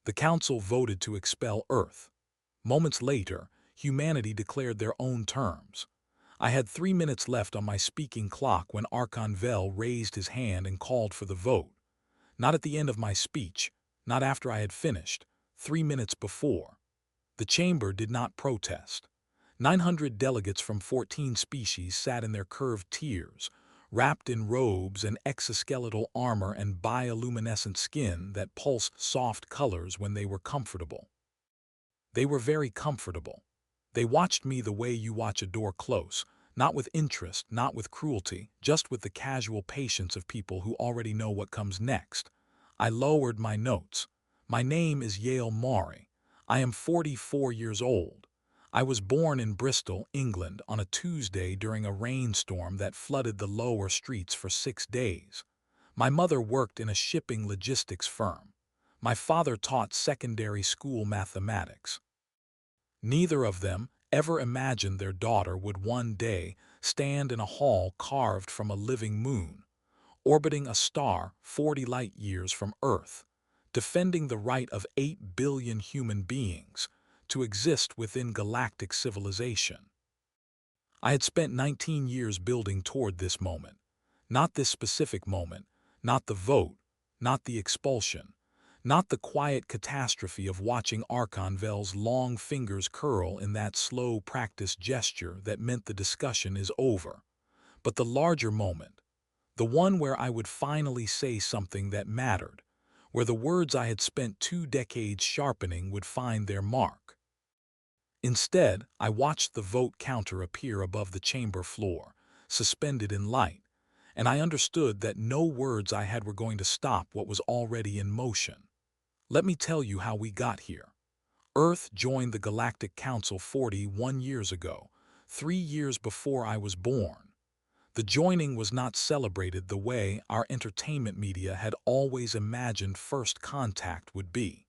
The council voted to expel Earth. Moments later, humanity declared their own terms. I had 3 minutes left on my speaking clock when Archon Vel raised his hand and called for the vote. Not at the end of my speech, not after I had finished, 3 minutes before. The chamber did not protest. 900 delegates from 14 species sat in their curved tiers, wrapped in robes and exoskeletal armor and bioluminescent skin that pulsed soft colors when they were comfortable. They were very comfortable. They watched me the way you watch a door close, not with interest, not with cruelty, just with the casual patience of people who already know what comes next. I lowered my notes. My name is Yale Mari. I am 44 years old. I was born in Bristol, England, on a Tuesday during a rainstorm that flooded the lower streets for 6 days. My mother worked in a shipping logistics firm. My father taught secondary school mathematics. Neither of them ever imagined their daughter would one day stand in a hall carved from a living moon, orbiting a star 40 light-years from Earth, defending the right of 8 billion human beings to exist within galactic civilization. I had spent 19 years building toward this moment. Not this specific moment, not the vote, not the expulsion, not the quiet catastrophe of watching Archon Vel's long fingers curl in that slow practice gesture that meant the discussion is over, but the larger moment, the one where I would finally say something that mattered, where the words I had spent 2 decades sharpening would find their mark. Instead, I watched the vote counter appear above the chamber floor, suspended in light, and I understood that no words I had were going to stop what was already in motion. Let me tell you how we got here. Earth joined the Galactic Council 41 years ago, 3 years before I was born. The joining was not celebrated the way our entertainment media had always imagined first contact would be.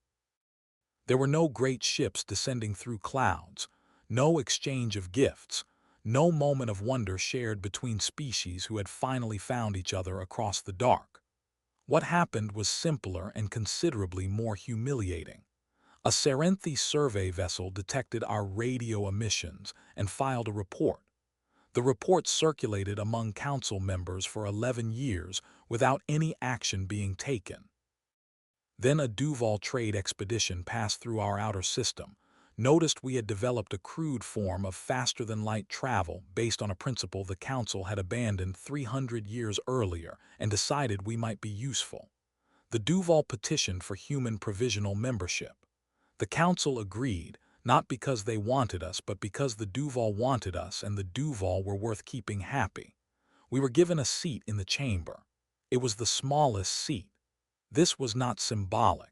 There were no great ships descending through clouds, no exchange of gifts, no moment of wonder shared between species who had finally found each other across the dark. What happened was simpler and considerably more humiliating. A Serenthi survey vessel detected our radio emissions and filed a report. The report circulated among council members for 11 years without any action being taken. Then a Duval trade expedition passed through our outer system, noticed we had developed a crude form of faster-than-light travel based on a principle the Council had abandoned 300 years earlier and decided we might be useful. The Duval petitioned for human provisional membership. The Council agreed, not because they wanted us, but because the Duval wanted us and the Duval were worth keeping happy. We were given a seat in the chamber. It was the smallest seat. This was not symbolic.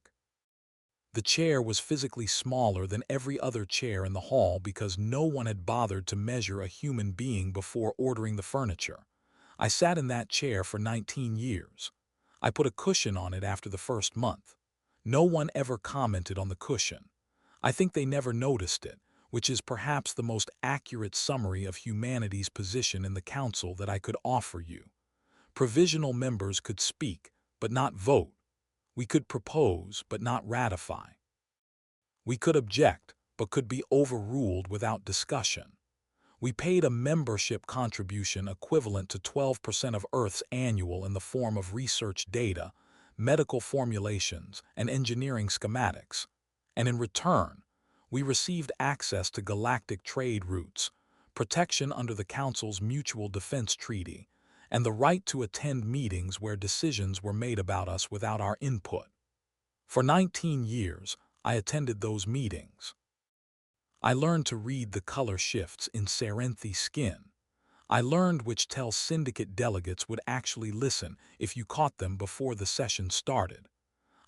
The chair was physically smaller than every other chair in the hall because no one had bothered to measure a human being before ordering the furniture. I sat in that chair for 19 years. I put a cushion on it after the first month. No one ever commented on the cushion. I think they never noticed it, which is perhaps the most accurate summary of humanity's position in the council that I could offer you. Provisional members could speak, but not vote. We could propose, but not ratify. We could object, but could be overruled without discussion. We paid a membership contribution equivalent to 12% of Earth's annual in the form of research data, medical formulations, and engineering schematics. And in return, we received access to galactic trade routes, protection under the Council's Mutual Defense Treaty, and the right to attend meetings where decisions were made about us without our input. For 19 years, I attended those meetings. I learned to read the color shifts in Serenthi skin. I learned which tell syndicate delegates would actually listen if you caught them before the session started.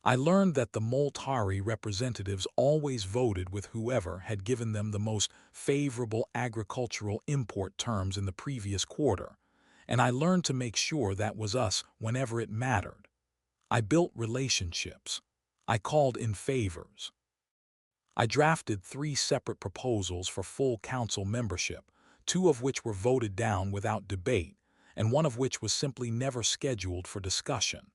I learned that the Moltari representatives always voted with whoever had given them the most favorable agricultural import terms in the previous quarter, and I learned to make sure that was us whenever it mattered. I built relationships. I called in favors. I drafted 3 separate proposals for full council membership, 2 of which were voted down without debate, and 1 of which was simply never scheduled for discussion.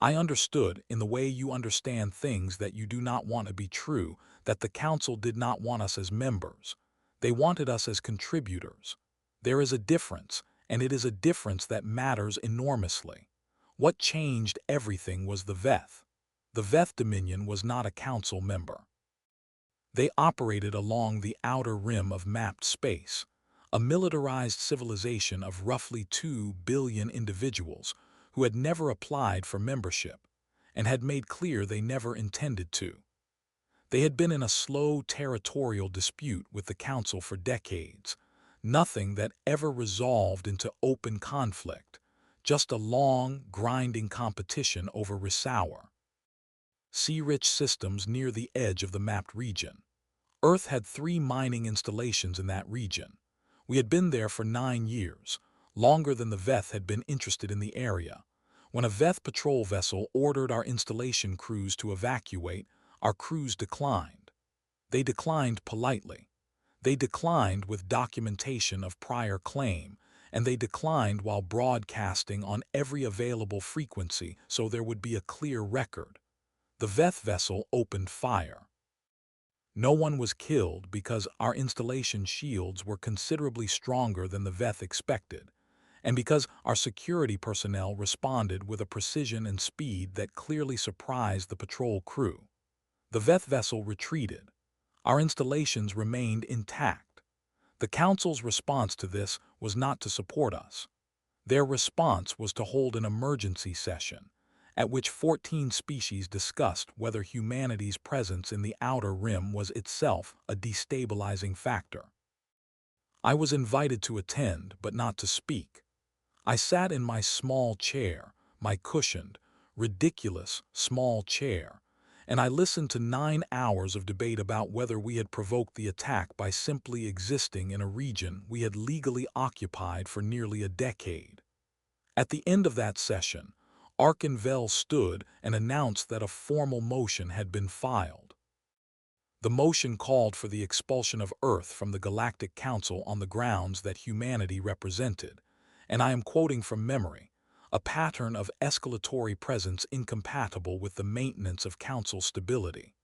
I understood, in the way you understand things that you do not want to be true, that the council did not want us as members. They wanted us as contributors. There is a difference, and it is a difference that matters enormously. What changed everything was the Veth. The Veth Dominion was not a council member. They operated along the outer rim of mapped space, a militarized civilization of roughly 2 billion individuals who had never applied for membership and had made clear they never intended to. They had been in a slow territorial dispute with the Council for decades, nothing that ever resolved into open conflict, just a long, grinding competition over resour, sea-rich systems near the edge of the mapped region. Earth had 3 mining installations in that region. We had been there for 9 years, longer than the Veth had been interested in the area. When a Veth patrol vessel ordered our installation crews to evacuate, our crews declined. They declined politely. They declined with documentation of prior claim, and they declined while broadcasting on every available frequency so there would be a clear record. The Veth vessel opened fire. No one was killed because our installation shields were considerably stronger than the Veth expected, and because our security personnel responded with a precision and speed that clearly surprised the patrol crew. The Veth vessel retreated. Our installations remained intact. The Council's response to this was not to support us. Their response was to hold an emergency session, at which 14 species discussed whether humanity's presence in the outer rim was itself a destabilizing factor. I was invited to attend, but not to speak. I sat in my small chair, my cushioned, ridiculous, small chair, and I listened to 9 hours of debate about whether we had provoked the attack by simply existing in a region we had legally occupied for nearly a decade. At the end of that session, Archanvel stood and announced that a formal motion had been filed. The motion called for the expulsion of Earth from the Galactic Council on the grounds that humanity represented, and I am quoting from memory, a pattern of escalatory presence incompatible with the maintenance of Council stability.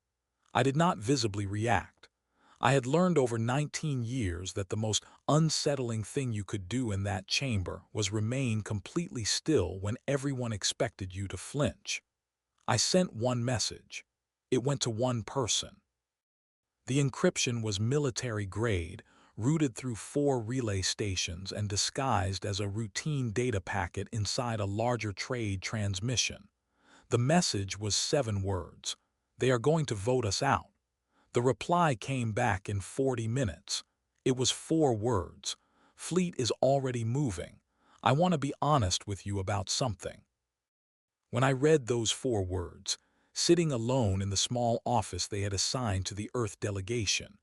I did not visibly react. I had learned over 19 years that the most unsettling thing you could do in that chamber was remain completely still when everyone expected you to flinch. I sent one message. It went to one person. The encryption was military grade, routed through 4 relay stations and disguised as a routine data packet inside a larger trade transmission. The message was 7 words. They are going to vote us out. The reply came back in 40 minutes. It was 4 words. Fleet is already moving. I want to be honest with you about something. When I read those 4 words, sitting alone in the small office they had assigned to the Earth delegation,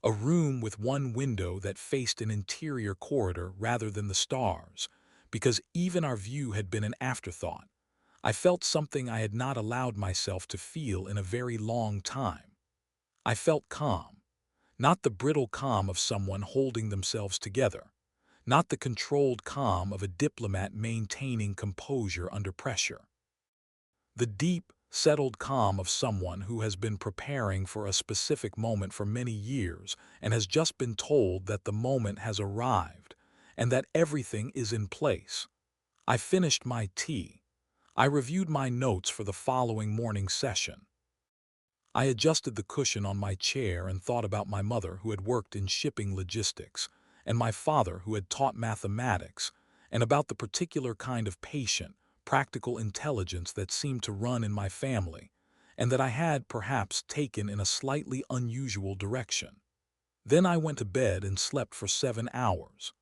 a room with one window that faced an interior corridor rather than the stars, because even our view had been an afterthought, I felt something I had not allowed myself to feel in a very long time. I felt calm, not the brittle calm of someone holding themselves together, not the controlled calm of a diplomat maintaining composure under pressure. The deep, settled calm of someone who has been preparing for a specific moment for many years and has just been told that the moment has arrived and that everything is in place. I finished my tea. I reviewed my notes for the following morning session. I adjusted the cushion on my chair and thought about my mother who had worked in shipping logistics, and my father who had taught mathematics, and about the particular kind of patient, practical intelligence that seemed to run in my family, and that I had perhaps taken in a slightly unusual direction. Then I went to bed and slept for 7 hours.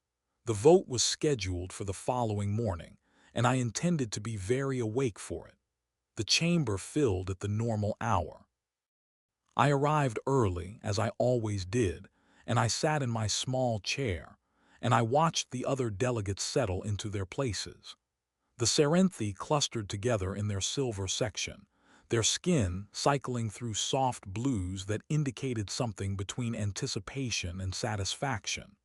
The vote was scheduled for the following morning, and I intended to be very awake for it. The chamber filled at the normal hour. I arrived early, as I always did, and I sat in my small chair, and I watched the other delegates settle into their places. The Serenthi clustered together in their silver section, their skin cycling through soft blues that indicated something between anticipation and satisfaction.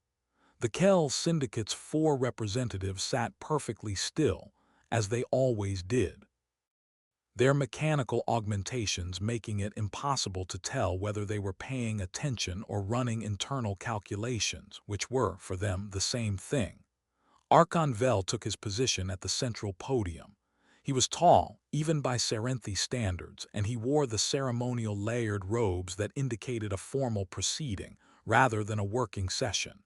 The Kell Syndicate's 4 representatives sat perfectly still, as they always did. their mechanical augmentations making it impossible to tell whether they were paying attention or running internal calculations, which were, for them, the same thing. Archon Vel took his position at the central podium. He was tall, even by Serenthi standards, and he wore the ceremonial layered robes that indicated a formal proceeding, rather than a working session.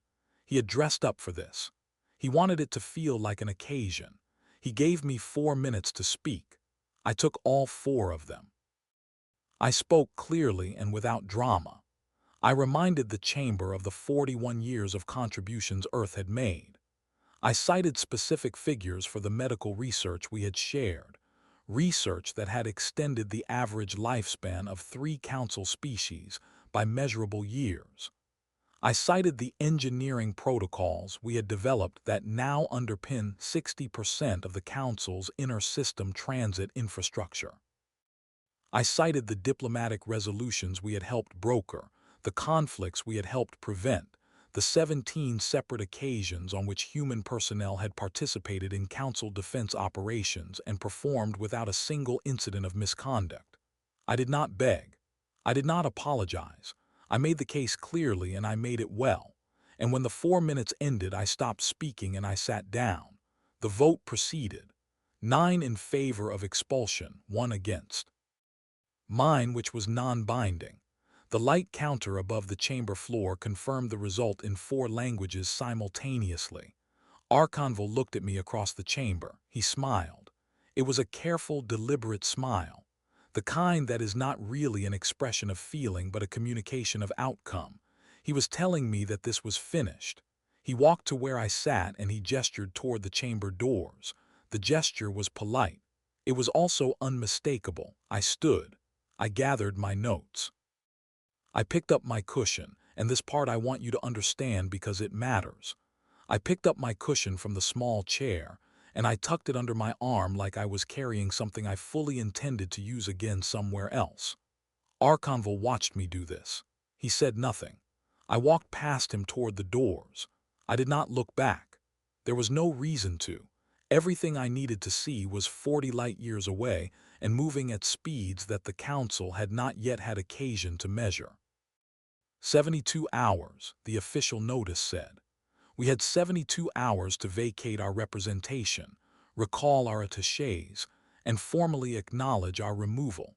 He had dressed up for this. He wanted it to feel like an occasion. He gave me 4 minutes to speak. I took all 4 of them. I spoke clearly and without drama. I reminded the chamber of the 41 years of contributions Earth had made. I cited specific figures for the medical research we had shared, research that had extended the average lifespan of 3 council species by measurable years. I cited the engineering protocols we had developed that now underpin 60% of the council's inter-system transit infrastructure. I cited the diplomatic resolutions we had helped broker, the conflicts we had helped prevent, the 17 separate occasions on which human personnel had participated in council defense operations and performed without a single incident of misconduct. I did not beg. I did not apologize. I made the case clearly and I made it well. And when the 4 minutes ended, I stopped speaking and I sat down. The vote proceeded. 9 in favor of expulsion, 1 against. Mine, which was non-binding. The light counter above the chamber floor confirmed the result in 4 languages simultaneously. Archonval looked at me across the chamber. He smiled. It was a careful, deliberate smile. The kind that is not really an expression of feeling but a communication of outcome. He was telling me that this was finished. He walked to where I sat and he gestured toward the chamber doors. The gesture was polite. It was also unmistakable. I stood. I gathered my notes. I picked up my cushion, and this part I want you to understand because it matters. I picked up my cushion from the small chair, and I tucked it under my arm like I was carrying something I fully intended to use again somewhere else. Archonval watched me do this. He said nothing. I walked past him toward the doors. I did not look back. There was no reason to. Everything I needed to see was 40 light-years away and moving at speeds that the Council had not yet had occasion to measure. 72 hours, the official notice said. We had 72 hours to vacate our representation, recall our attachés, and formally acknowledge our removal.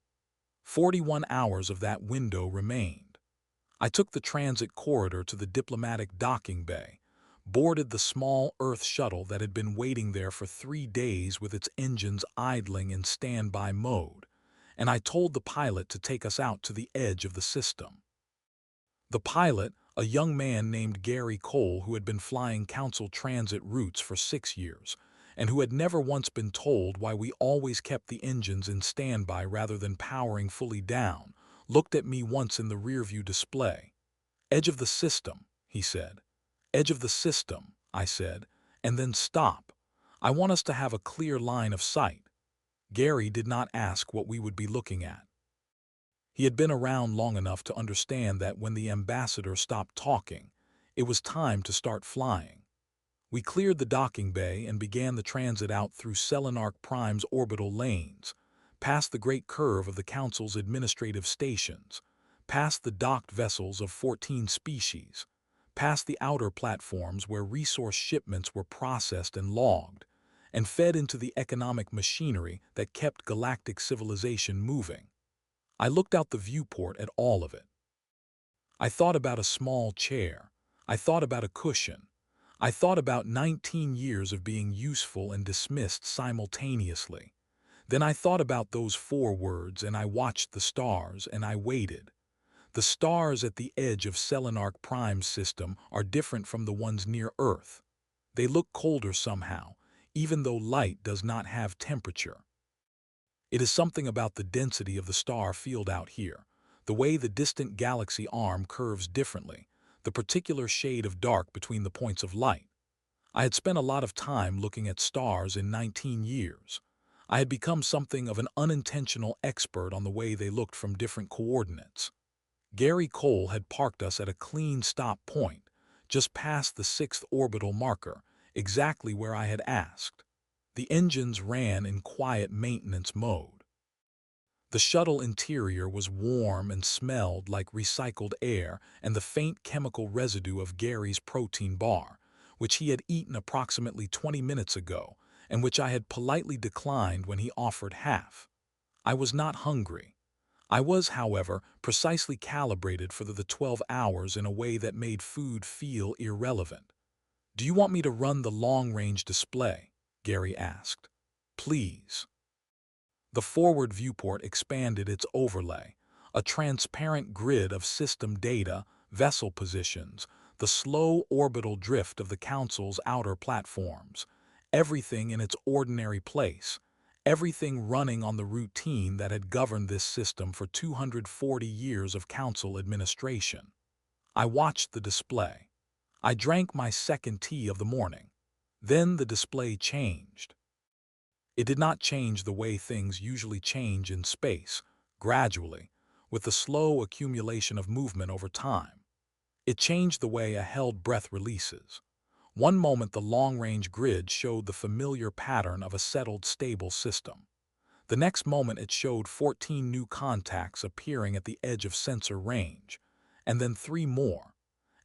41 hours of that window remained. I took the transit corridor to the diplomatic docking bay, boarded the small Earth shuttle that had been waiting there for 3 days with its engines idling in standby mode, and I told the pilot to take us out to the edge of the system. The pilot, a young man named Gary Cole who had been flying council transit routes for 6 years, and who had never once been told why we always kept the engines in standby rather than powering fully down, looked at me once in the rearview display. "Edge of the system," he said. "Edge of the system," I said, and then stop. I want us to have a clear line of sight. Gary did not ask what we would be looking at. He had been around long enough to understand that when the ambassador stopped talking, it was time to start flying. We cleared the docking bay and began the transit out through Selenarch Prime's orbital lanes, past the great curve of the Council's administrative stations, past the docked vessels of 14 species, past the outer platforms where resource shipments were processed and logged, and fed into the economic machinery that kept galactic civilization moving. I looked out the viewport at all of it. I thought about a small chair. I thought about a cushion. I thought about 19 years of being useful and dismissed simultaneously. Then I thought about those 4 words and I watched the stars and I waited. The stars at the edge of Selenarch Prime's system are different from the ones near Earth. They look colder somehow, even though light does not have temperature. It is something about the density of the star field out here, the way the distant galaxy arm curves differently, the particular shade of dark between the points of light. I had spent a lot of time looking at stars in 19 years. I had become something of an unintentional expert on the way they looked from different coordinates. Gary Cole had parked us at a clean stop point, just past the 6th orbital marker, exactly where I had asked. The engines ran in quiet maintenance mode. The shuttle interior was warm and smelled like recycled air and the faint chemical residue of Gary's protein bar, which he had eaten approximately 20 minutes ago and which I had politely declined when he offered half. I was not hungry. I was, however, precisely calibrated for the 12 hours in a way that made food feel irrelevant. "Do you want me to run the long-range display?" Gary asked. "Please." The forward viewport expanded its overlay, a transparent grid of system data, vessel positions, the slow orbital drift of the Council's outer platforms, everything in its ordinary place, everything running on the routine that had governed this system for 240 years of Council administration. I watched the display. I drank my second tea of the morning. Then the display changed. It did not change the way things usually change in space, gradually, with the slow accumulation of movement over time. It changed the way a held breath releases. One moment the long-range grid showed the familiar pattern of a settled, stable system. The next moment it showed 14 new contacts appearing at the edge of sensor range, and then 3 more.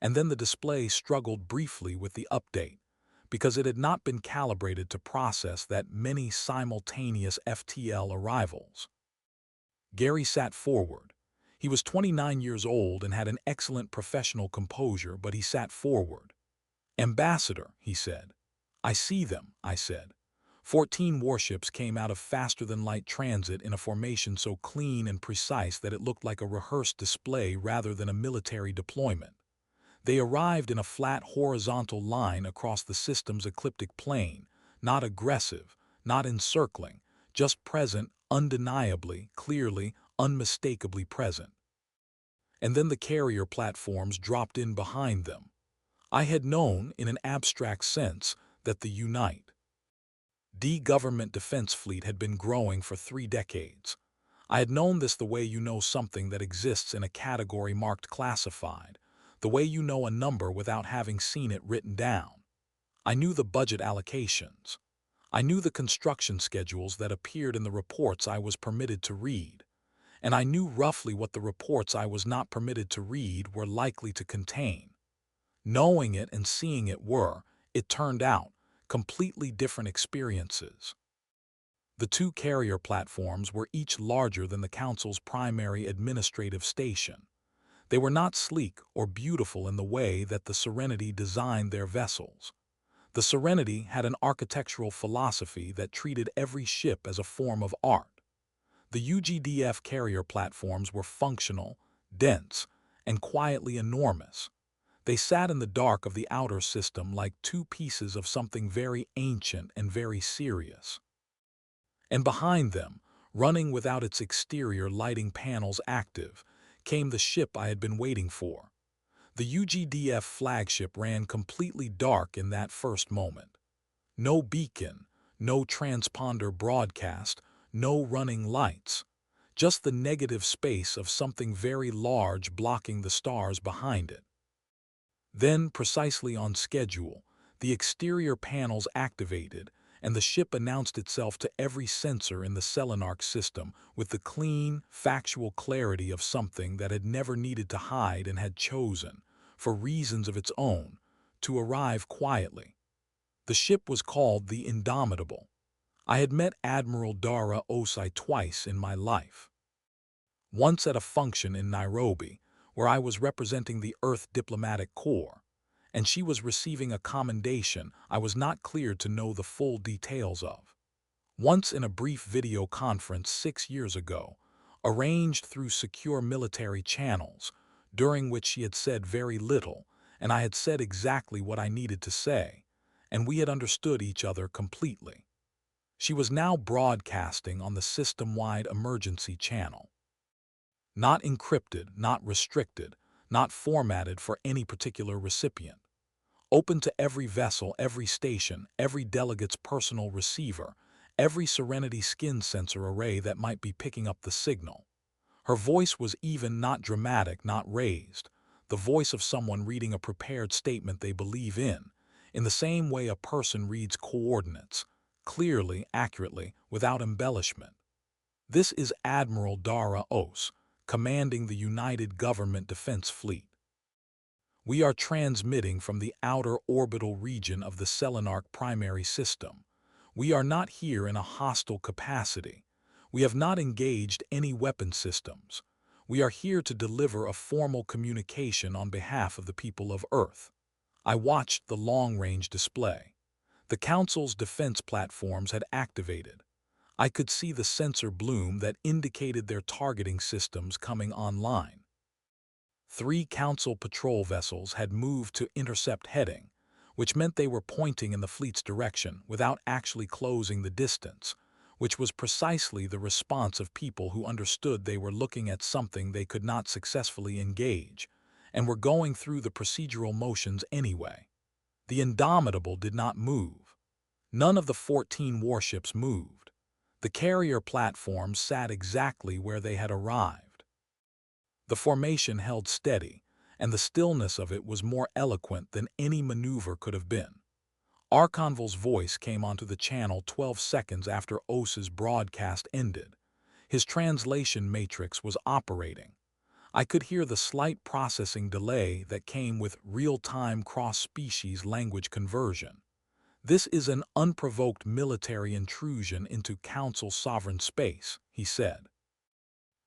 And then the display struggled briefly with the update, because it had not been calibrated to process that many simultaneous FTL arrivals. Gary sat forward. He was 29 years old and had an excellent professional composure, but he sat forward. "Ambassador," he said. "I see them," I said. 14 warships came out of faster-than-light transit in a formation so clean and precise that it looked like a rehearsed display rather than a military deployment. They arrived in a flat horizontal line across the system's ecliptic plane, not aggressive, not encircling, just present, undeniably, clearly, unmistakably present. And then the carrier platforms dropped in behind them. I had known, in an abstract sense, that the government defense fleet had been growing for 3 decades. I had known this the way you know something that exists in a category marked classified, the way you know a number without having seen it written down. I knew the budget allocations. I knew the construction schedules that appeared in the reports I was permitted to read. And I knew roughly what the reports I was not permitted to read were likely to contain. Knowing it and seeing it were, it turned out, completely different experiences. The 2 carrier platforms were each larger than the Council's primary administrative station. They were not sleek or beautiful in the way that the Serenity designed their vessels. The Serenity had an architectural philosophy that treated every ship as a form of art. The UGDF carrier platforms were functional, dense, and quietly enormous. They sat in the dark of the outer system like 2 pieces of something very ancient and very serious. And behind them, running without its exterior lighting panels active, came the ship I had been waiting for. The UGDF flagship ran completely dark in that first moment. No beacon, no transponder broadcast, no running lights. Just the negative space of something very large blocking the stars behind it. Then, precisely on schedule, the exterior panels activated, and the ship announced itself to every sensor in the Selenarch system with the clean, factual clarity of something that had never needed to hide and had chosen, for reasons of its own, to arrive quietly. The ship was called the Indomitable. I had met Admiral Dara Osai twice in my life. Once at a function in Nairobi, where I was representing the Earth Diplomatic Corps, and she was receiving a commendation I was not cleared to know the full details of. Once in a brief video conference 6 years ago, arranged through secure military channels, during which she had said very little, and I had said exactly what I needed to say, and we had understood each other completely. She was now broadcasting on the system-wide emergency channel. Not encrypted, not restricted, not formatted for any particular recipient. Open to every vessel, every station, every delegate's personal receiver, every Serenity skin sensor array that might be picking up the signal. Her voice was even, not dramatic, not raised, the voice of someone reading a prepared statement they believe in the same way a person reads coordinates, clearly, accurately, without embellishment. This is Admiral Dara Os, commanding the United Government Defense Fleet. We are transmitting from the outer orbital region of the Selenarch primary system. We are not here in a hostile capacity. We have not engaged any weapon systems. We are here to deliver a formal communication on behalf of the people of Earth. I watched the long-range display. The Council's defense platforms had activated. I could see the sensor bloom that indicated their targeting systems coming online. 3 Council patrol vessels had moved to intercept heading, which meant they were pointing in the fleet's direction without actually closing the distance, which was precisely the response of people who understood they were looking at something they could not successfully engage, and were going through the procedural motions anyway. The Indomitable did not move. None of the 14 warships moved. The carrier platforms sat exactly where they had arrived. The formation held steady, and the stillness of it was more eloquent than any maneuver could have been. Archonval's voice came onto the channel 12 seconds after Os's broadcast ended. His translation matrix was operating. I could hear the slight processing delay that came with real-time cross-species language conversion. This is an unprovoked military intrusion into Council sovereign space, he said.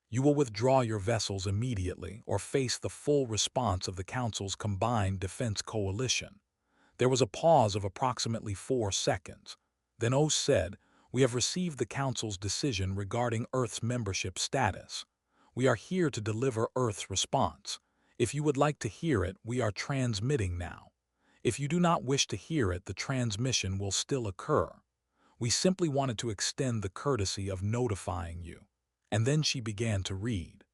You will withdraw your vessels immediately or face the full response of the Council's combined defense coalition. There was a pause of approximately 4 seconds. Then Os said, "We have received the Council's decision regarding Earth's membership status. We are here to deliver Earth's response. If you would like to hear it, we are transmitting now. If you do not wish to hear it, the transmission will still occur. We simply wanted to extend the courtesy of notifying you." And then she began to read.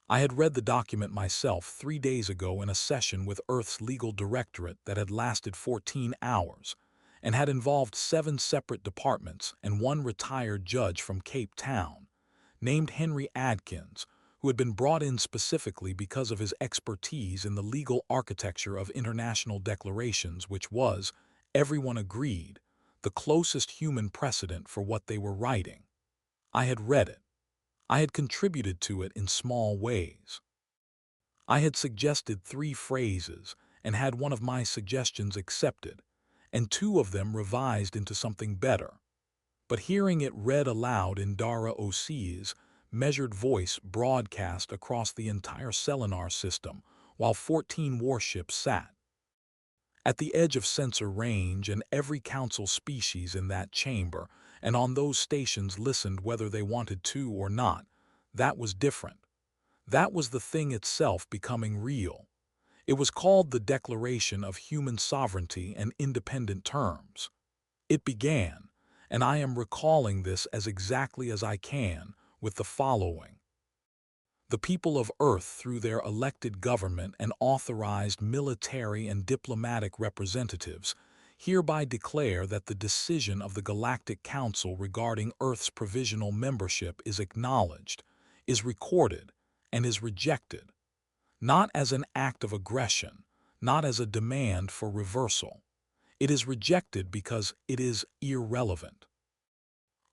I had read the document myself 3 days ago in a session with Earth's legal directorate that had lasted 14 hours and had involved 7 separate departments and 1 retired judge from Cape Town, named Henry Adkins, who had been brought in specifically because of his expertise in the legal architecture of international declarations, which was, everyone agreed, the closest human precedent for what they were writing. I had read it. I had contributed to it in small ways. I had suggested 3 phrases and had one of my suggestions accepted, and 2 of them revised into something better. But hearing it read aloud in Dara Os's measured voice broadcast across the entire Selenar system while 14 warships sat at the edge of sensor range, and every Council species in that chamber and on those stations listened whether they wanted to or not, that was different. That was the thing itself becoming real. It was called the Declaration of Human Sovereignty and Independent Terms. It began, and I am recalling this as exactly as I can, with the following. The people of Earth, through their elected government and authorized military and diplomatic representatives, hereby declare that the decision of the Galactic Council regarding Earth's provisional membership is acknowledged, is recorded, and is rejected, not as an act of aggression, not as a demand for reversal. It is rejected because it is irrelevant.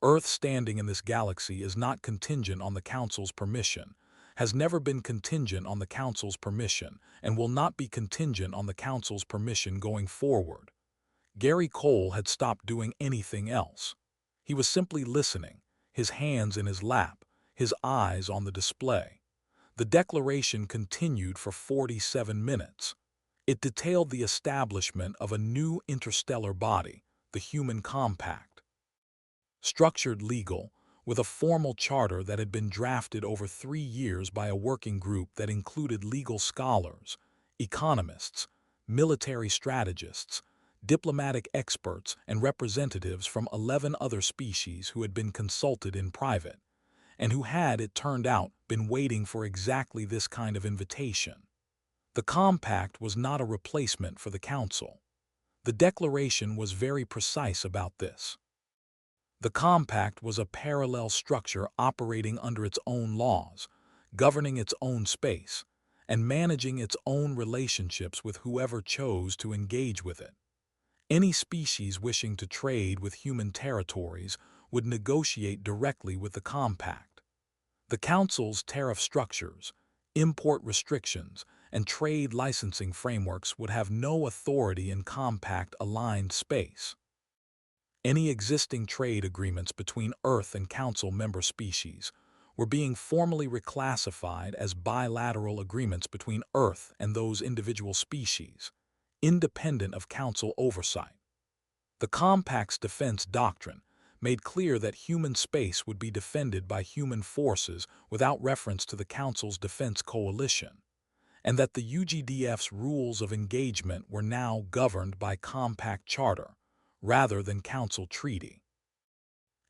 Earth standing in this galaxy is not contingent on the Council's permission, has never been contingent on the Council's permission, and will not be contingent on the Council's permission going forward. Gary Cole had stopped doing anything else. He was simply listening, his hands in his lap, his eyes on the display. The declaration continued for 47 minutes. It detailed the establishment of a new interstellar body, the Human Compact. Structured legal, with a formal charter that had been drafted over 3 years by a working group that included legal scholars, economists, military strategists, diplomatic experts, and representatives from 11 other species who had been consulted in private, and who had, it turned out, been waiting for exactly this kind of invitation. The compact was not a replacement for the Council. The declaration was very precise about this. The compact was a parallel structure operating under its own laws, governing its own space, and managing its own relationships with whoever chose to engage with it. Any species wishing to trade with human territories would negotiate directly with the compact. The Council's tariff structures, import restrictions, and trade licensing frameworks would have no authority in compact-aligned space. Any existing trade agreements between Earth and Council member species were being formally reclassified as bilateral agreements between Earth and those individual species, independent of Council oversight. The Compact's defense doctrine made clear that human space would be defended by human forces without reference to the Council's defense coalition, and that the UGDF's rules of engagement were now governed by Compact Charter rather than Council Treaty.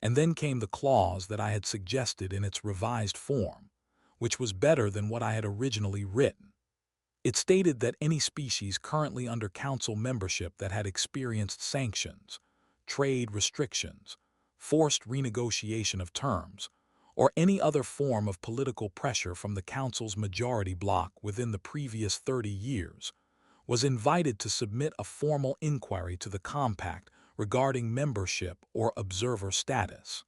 And then came the clause that I had suggested in its revised form, which was better than what I had originally written. It stated that any species currently under Council membership that had experienced sanctions, trade restrictions, forced renegotiation of terms, or any other form of political pressure from the Council's majority bloc within the previous 30 years, was invited to submit a formal inquiry to the Compact regarding membership or observer status.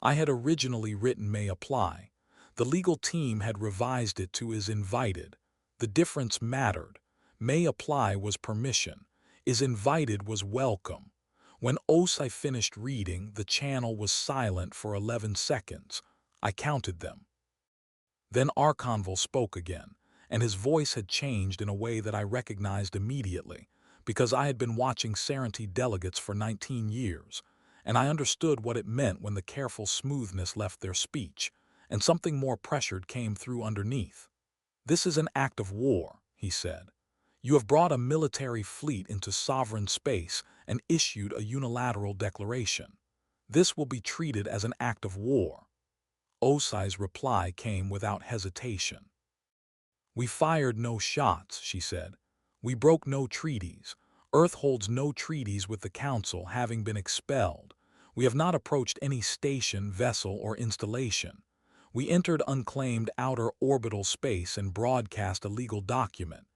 I had originally written may apply. The legal team had revised it to is invited. The difference mattered. May apply was permission. Is invited was welcome. When I finished reading, the channel was silent for 11 seconds. I counted them. Then Arconville spoke again, and his voice had changed in a way that I recognized immediately, because I had been watching Serenity delegates for 19 years, and I understood what it meant when the careful smoothness left their speech, and something more pressured came through underneath. "This is an act of war," he said. "You have brought a military fleet into sovereign space and issued a unilateral declaration. This will be treated as an act of war." Osai's reply came without hesitation. "We fired no shots," she said. "We broke no treaties. Earth holds no treaties with the Council, having been expelled. We have not approached any station, vessel, or installation. We entered unclaimed outer orbital space and broadcast a legal document.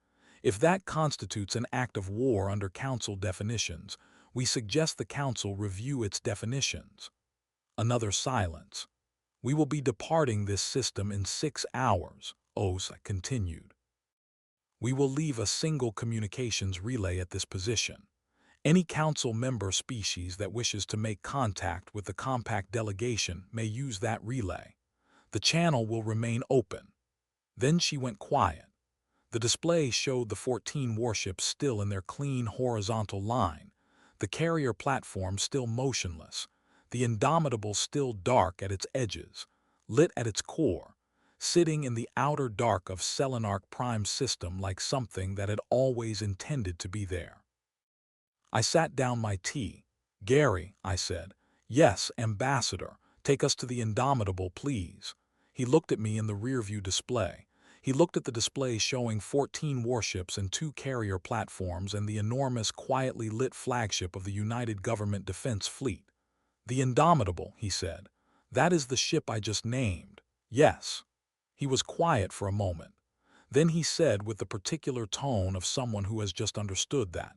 If that constitutes an act of war under Council definitions, we suggest the Council review its definitions." Another silence. "We will be departing this system in 6 hours, Osai continued. "We will leave a single communications relay at this position. Any Council member species that wishes to make contact with the Compact delegation may use that relay. The channel will remain open." Then she went quiet. The display showed the 14 warships still in their clean horizontal line, the carrier platform still motionless, the Indomitable still dark at its edges, lit at its core, sitting in the outer dark of Selenarch Prime system like something that had always intended to be there. I sat down my tea. "Gary," I said. "Yes, Ambassador, take us to the Indomitable, please." He looked at me in the rearview display. He looked at the display showing 14 warships and 2 carrier platforms and the enormous, quietly lit flagship of the United Government Defense Fleet. "The Indomitable," he said. "That is the ship I just named." "Yes." He was quiet for a moment. Then he said with the particular tone of someone who has just understood that,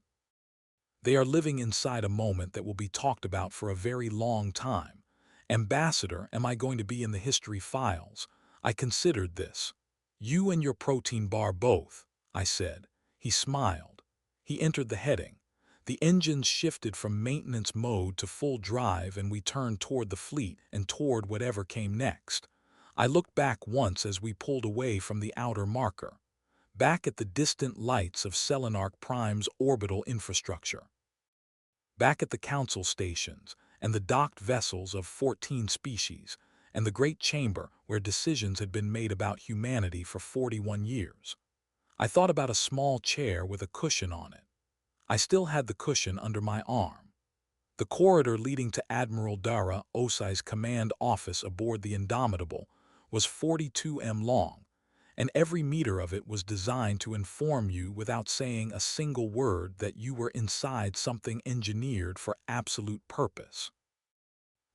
"They are living inside a moment that will be talked about for a very long time. Ambassador, am I going to be in the history files? I considered this. You and your protein bar both," I said. He smiled. He entered the heading. The engines shifted from maintenance mode to full drive and we turned toward the fleet and toward whatever came next. I looked back once as we pulled away from the outer marker, back at the distant lights of Selenarch Prime's orbital infrastructure, back at the Council stations and the docked vessels of 14 species, and the great chamber where decisions had been made about humanity for 41 years. I thought about a small chair with a cushion on it. I still had the cushion under my arm. The corridor leading to Admiral Dara Osai's command office aboard the Indomitable was 42 m long, and every meter of it was designed to inform you without saying a single word that you were inside something engineered for absolute purpose.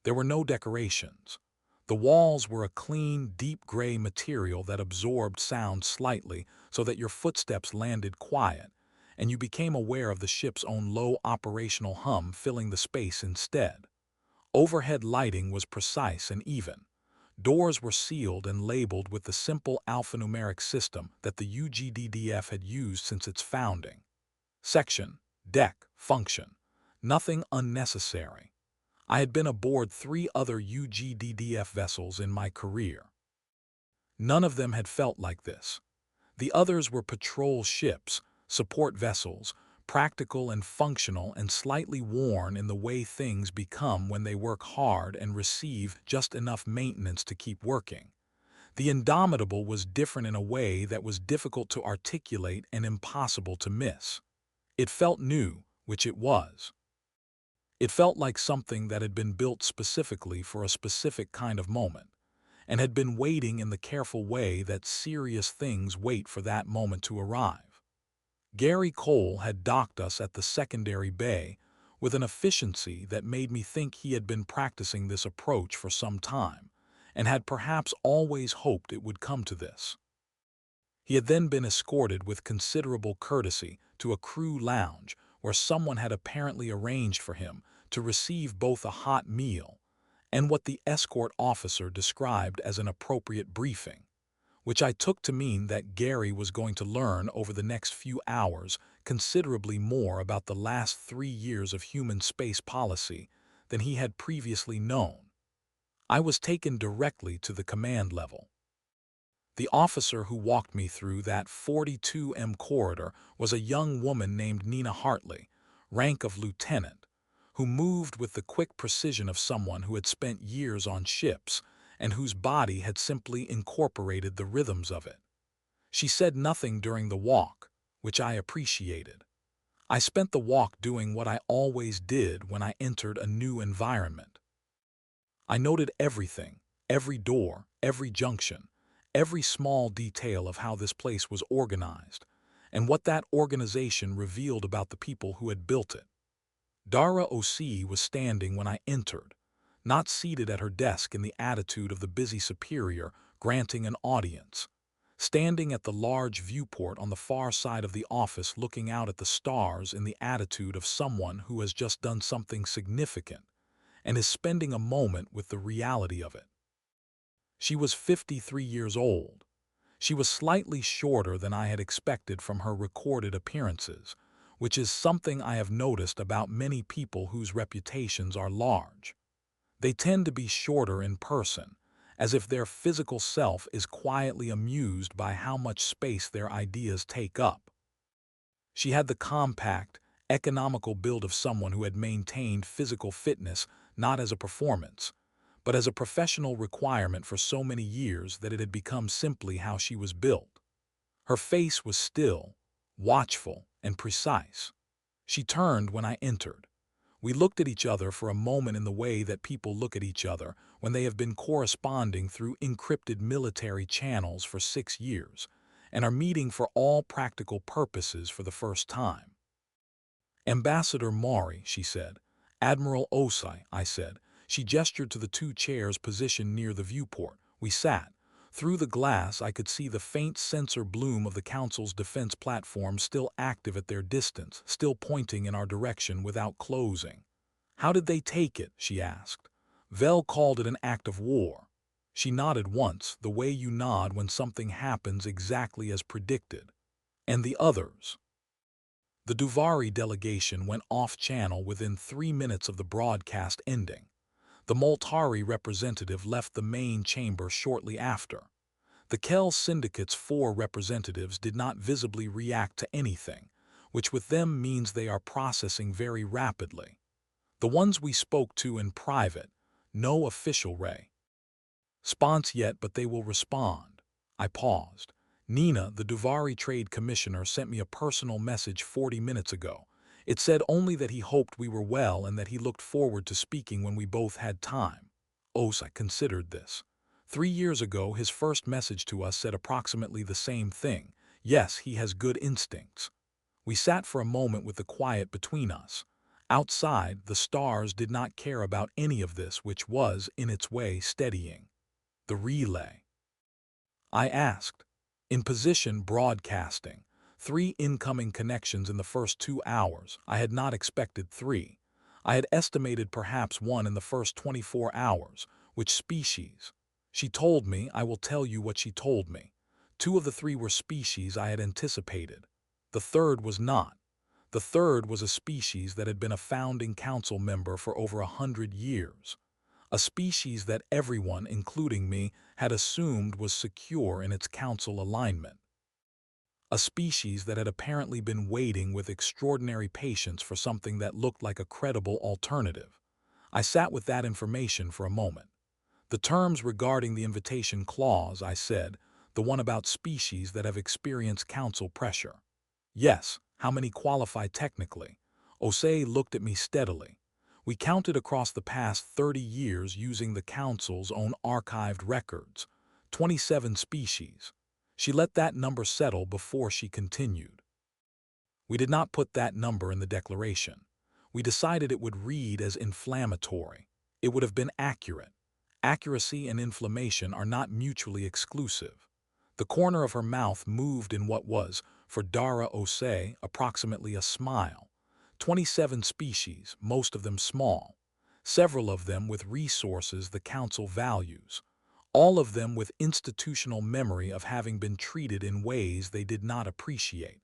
There were no decorations. The walls were a clean, deep gray material that absorbed sound slightly so that your footsteps landed quiet, and you became aware of the ship's own low operational hum filling the space instead. Overhead lighting was precise and even. Doors were sealed and labeled with the simple alphanumeric system that the UGDDF had used since its founding. Section, deck, function. Nothing unnecessary. I had been aboard 3 other UGDDF vessels in my career. None of them had felt like this. The others were patrol ships, support vessels, practical and functional and slightly worn in the way things become when they work hard and receive just enough maintenance to keep working. The Indomitable was different in a way that was difficult to articulate and impossible to miss. It felt new, which it was. It felt like something that had been built specifically for a specific kind of moment, and had been waiting in the careful way that serious things wait for that moment to arrive. Gary Cole had docked us at the secondary bay with an efficiency that made me think he had been practicing this approach for some time, and had perhaps always hoped it would come to this. He had then been escorted with considerable courtesy to a crew lounge where someone had apparently arranged for him to receive both a hot meal and what the escort officer described as an appropriate briefing, which I took to mean that Gary was going to learn over the next few hours considerably more about the last 3 years of human space policy than he had previously known. I was taken directly to the command level. The officer who walked me through that 42M corridor was a young woman named Nina Hartley, rank of lieutenant, who moved with the quick precision of someone who had spent years on ships and whose body had simply incorporated the rhythms of it. She said nothing during the walk, which I appreciated. I spent the walk doing what I always did when I entered a new environment. I noted everything, every door, every junction, every small detail of how this place was organized, and what that organization revealed about the people who had built it. Dara O.C. was standing when I entered, not seated at her desk in the attitude of the busy superior granting an audience, standing at the large viewport on the far side of the office looking out at the stars in the attitude of someone who has just done something significant and is spending a moment with the reality of it. She was 53 years old. She was slightly shorter than I had expected from her recorded appearances, which is something I have noticed about many people whose reputations are large. They tend to be shorter in person, as if their physical self is quietly amused by how much space their ideas take up. She had the compact, economical build of someone who had maintained physical fitness not as a performance, but as a professional requirement for so many years that it had become simply how she was built. Her face was still, watchful, and precise. She turned when I entered. We looked at each other for a moment in the way that people look at each other when they have been corresponding through encrypted military channels for 6 years and are meeting for all practical purposes for the first time. "Ambassador Mari," she said. "Admiral Osai," I said. She gestured to the 2 chairs positioned near the viewport. We sat. Through the glass I could see the faint sensor bloom of the Council's defense platform still active at their distance, still pointing in our direction without closing. "How did they take it?" she asked. "Vel called it an act of war." She nodded once, the way you nod when something happens exactly as predicted. "And the others?" The Duvari delegation went off-channel within 3 minutes of the broadcast ending. The Moltari representative left the main chamber shortly after. The Kell Syndicate's 4 representatives did not visibly react to anything, which with them means they are processing very rapidly. The ones we spoke to in private, no official response yet, but they will respond. I paused. Nina, the Duvari Trade Commissioner, sent me a personal message 40 minutes ago. It said only that he hoped we were well and that he looked forward to speaking when we both had time. Osai considered this. 3 years ago, his first message to us said approximately the same thing. Yes, he has good instincts. We sat for a moment with the quiet between us. Outside, the stars did not care about any of this, which was, in its way, steadying. "The relay?" I asked. "In position, broadcasting. 3 incoming connections in the first 2 hours. I had not expected 3. I had estimated perhaps one in the first 24 hours. Which species? She told me. I will tell you what she told me. Two of the three were species I had anticipated. The third was not. The third was a species that had been a founding council member for over 100 years. A species that everyone, including me, had assumed was secure in its council alignment. A species that had apparently been waiting with extraordinary patience for something that looked like a credible alternative. I sat with that information for a moment. The terms regarding the invitation clause, I said, the one about species that have experienced council pressure. Yes, how many qualify technically? Osei looked at me steadily. We counted across the past 30 years using the council's own archived records. 27 species. She let that number settle before she continued. We did not put that number in the declaration. We decided it would read as inflammatory. It would have been accurate. Accuracy and inflammation are not mutually exclusive. The corner of her mouth moved in what was, for Dara Osei, approximately a smile. 27 species, most of them small. Several of them with resources the council values. All of them with institutional memory of having been treated in ways they did not appreciate.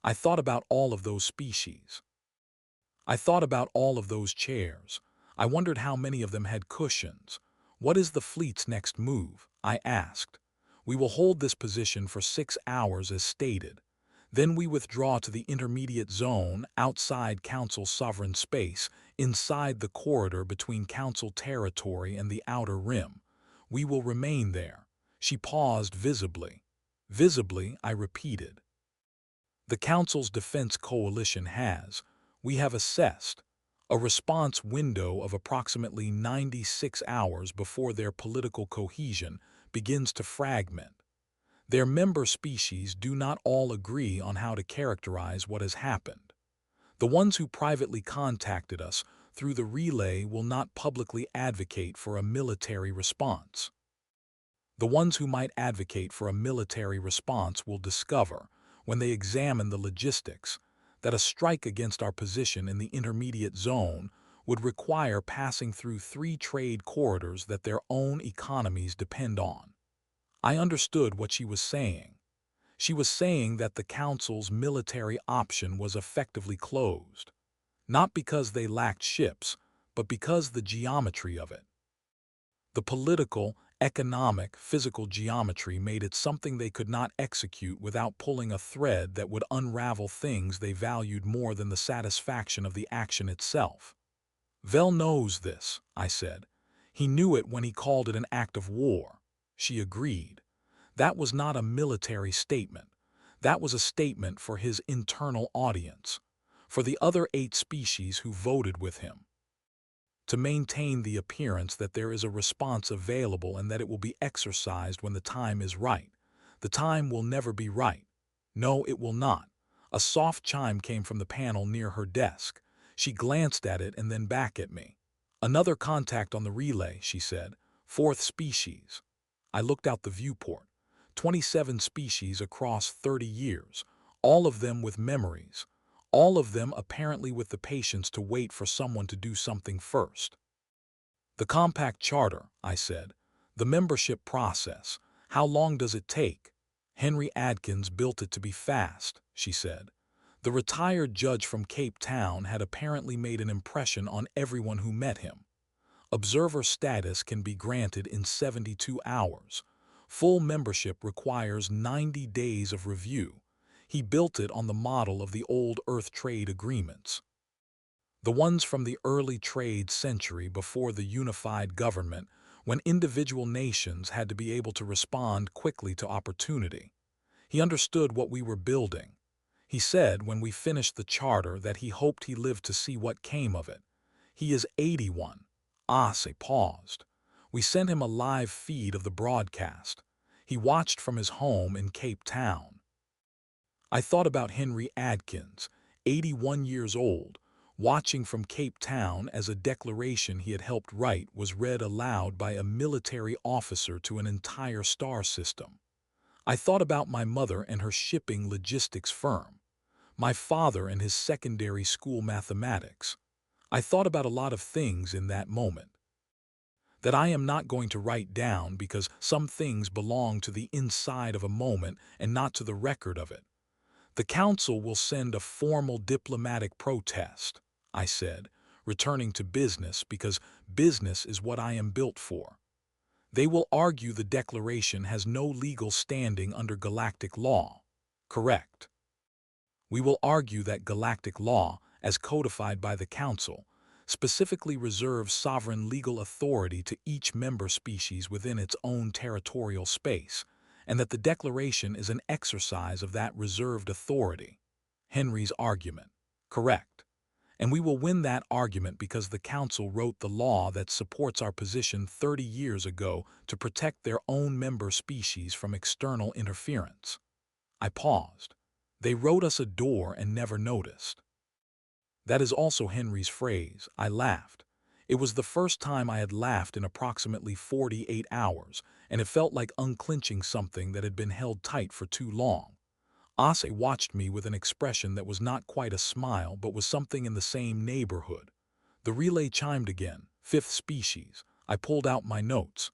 I thought about all of those species. I thought about all of those chairs. I wondered how many of them had cushions. What is the fleet's next move? I asked. We will hold this position for 6 hours as stated. Then we withdraw to the intermediate zone outside Council sovereign space, inside the corridor between Council territory and the outer rim. We will remain there. She paused visibly. Visibly, I repeated. The Council's defense coalition has, we have assessed, a response window of approximately 96 hours before their political cohesion begins to fragment. Their member species do not all agree on how to characterize what has happened. The ones who privately contacted us through the relay will not publicly advocate for a military response. The ones who might advocate for a military response will discover, when they examine the logistics, that a strike against our position in the intermediate zone would require passing through 3 trade corridors that their own economies depend on. I understood what she was saying. She was saying that the Council's military option was effectively closed, not because they lacked ships, but because the geometry of it. The political, economic, physical geometry made it something they could not execute without pulling a thread that would unravel things they valued more than the satisfaction of the action itself. Vel knows this, I said. He knew it when he called it an act of war. She agreed. That was not a military statement. That was a statement for his internal audience, for the other 8 species who voted with him. To maintain the appearance that there is a response available and that it will be exercised when the time is right. The time will never be right. No, it will not. A soft chime came from the panel near her desk. She glanced at it and then back at me. Another contact on the relay, she said. 4th species. I looked out the viewport. 27 species across 30 years, all of them with memories. All of them apparently with the patience to wait for someone to do something first. The compact charter, I said. The membership process. How long does it take? Henry Adkins built it to be fast, she said. The retired judge from Cape Town had apparently made an impression on everyone who met him. Observer status can be granted in 72 hours. Full membership requires 90 days of review. He built it on the model of the old Earth trade agreements. The ones from the early trade century before the unified government, when individual nations had to be able to respond quickly to opportunity. He understood what we were building. He said when we finished the charter that he hoped he lived to see what came of it. He is 81. Ase paused. We sent him a live feed of the broadcast. He watched from his home in Cape Town. I thought about Henry Adkins, 81 years old, watching from Cape Town as a declaration he had helped write was read aloud by a military officer to an entire star system. I thought about my mother and her shipping logistics firm, my father and his secondary school mathematics. I thought about a lot of things in that moment that I am not going to write down because some things belong to the inside of a moment and not to the record of it. The council will send a formal diplomatic protest, I said, returning to business because business is what I am built for. They will argue the declaration has no legal standing under galactic law. Correct. We will argue that galactic law, as codified by the Council, specifically reserves sovereign legal authority to each member species within its own territorial space, and that the Declaration is an exercise of that reserved authority. Henry's argument. Correct. And we will win that argument because the Council wrote the law that supports our position 30 years ago to protect their own member species from external interference. I paused. They wrote us a door and never noticed. That is also Henry's phrase. I laughed. It was the first time I had laughed in approximately 48 hours, and it felt like unclenching something that had been held tight for too long. Ase watched me with an expression that was not quite a smile but was something in the same neighborhood. The relay chimed again. Fifth species. I pulled out my notes.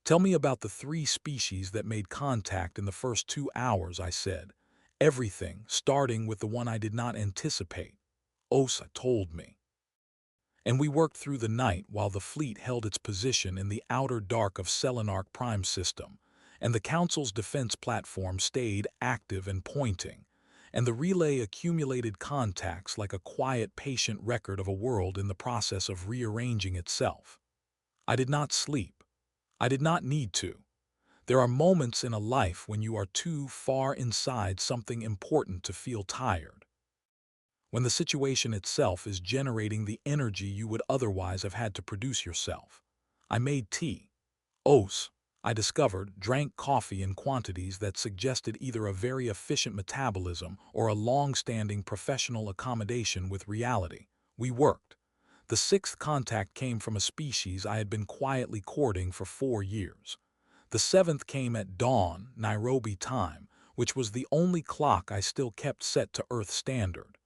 Tell me about the 3 species that made contact in the first 2 hours, I said. Everything, starting with the one I did not anticipate. Osa told me. And we worked through the night while the fleet held its position in the outer dark of Selenarch Prime System, and the Council's defense platform stayed active and pointing, and the relay accumulated contacts like a quiet, patient record of a world in the process of rearranging itself. I did not sleep. I did not need to. There are moments in a life when you are too far inside something important to feel tired. When the situation itself is generating the energy you would otherwise have had to produce yourself. I made tea. Ose, I discovered, drank coffee in quantities that suggested either a very efficient metabolism or a long-standing professional accommodation with reality. We worked. The 6th contact came from a species I had been quietly courting for 4 years. The 7th came at dawn, Nairobi time, which was the only clock I still kept set to Earth standard.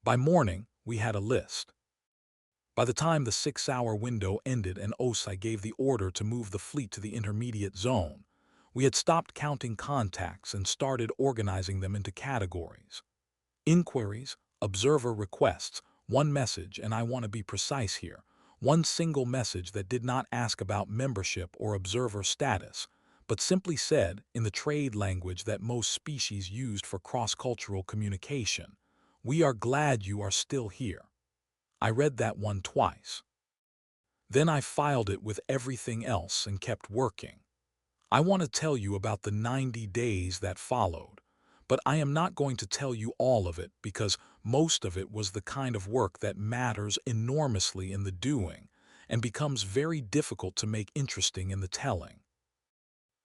By morning, we had a list. By the time the 6-hour window ended and Osai gave the order to move the fleet to the intermediate zone, we had stopped counting contacts and started organizing them into categories. Inquiries, observer requests, one message, and I want to be precise here, one single message that did not ask about membership or observer status, but simply said, in the trade language that most species used for cross-cultural communication, "We are glad you are still here." I read that one twice. Then I filed it with everything else and kept working. I want to tell you about the 90 days that followed, but I am not going to tell you all of it because most of it was the kind of work that matters enormously in the doing and becomes very difficult to make interesting in the telling.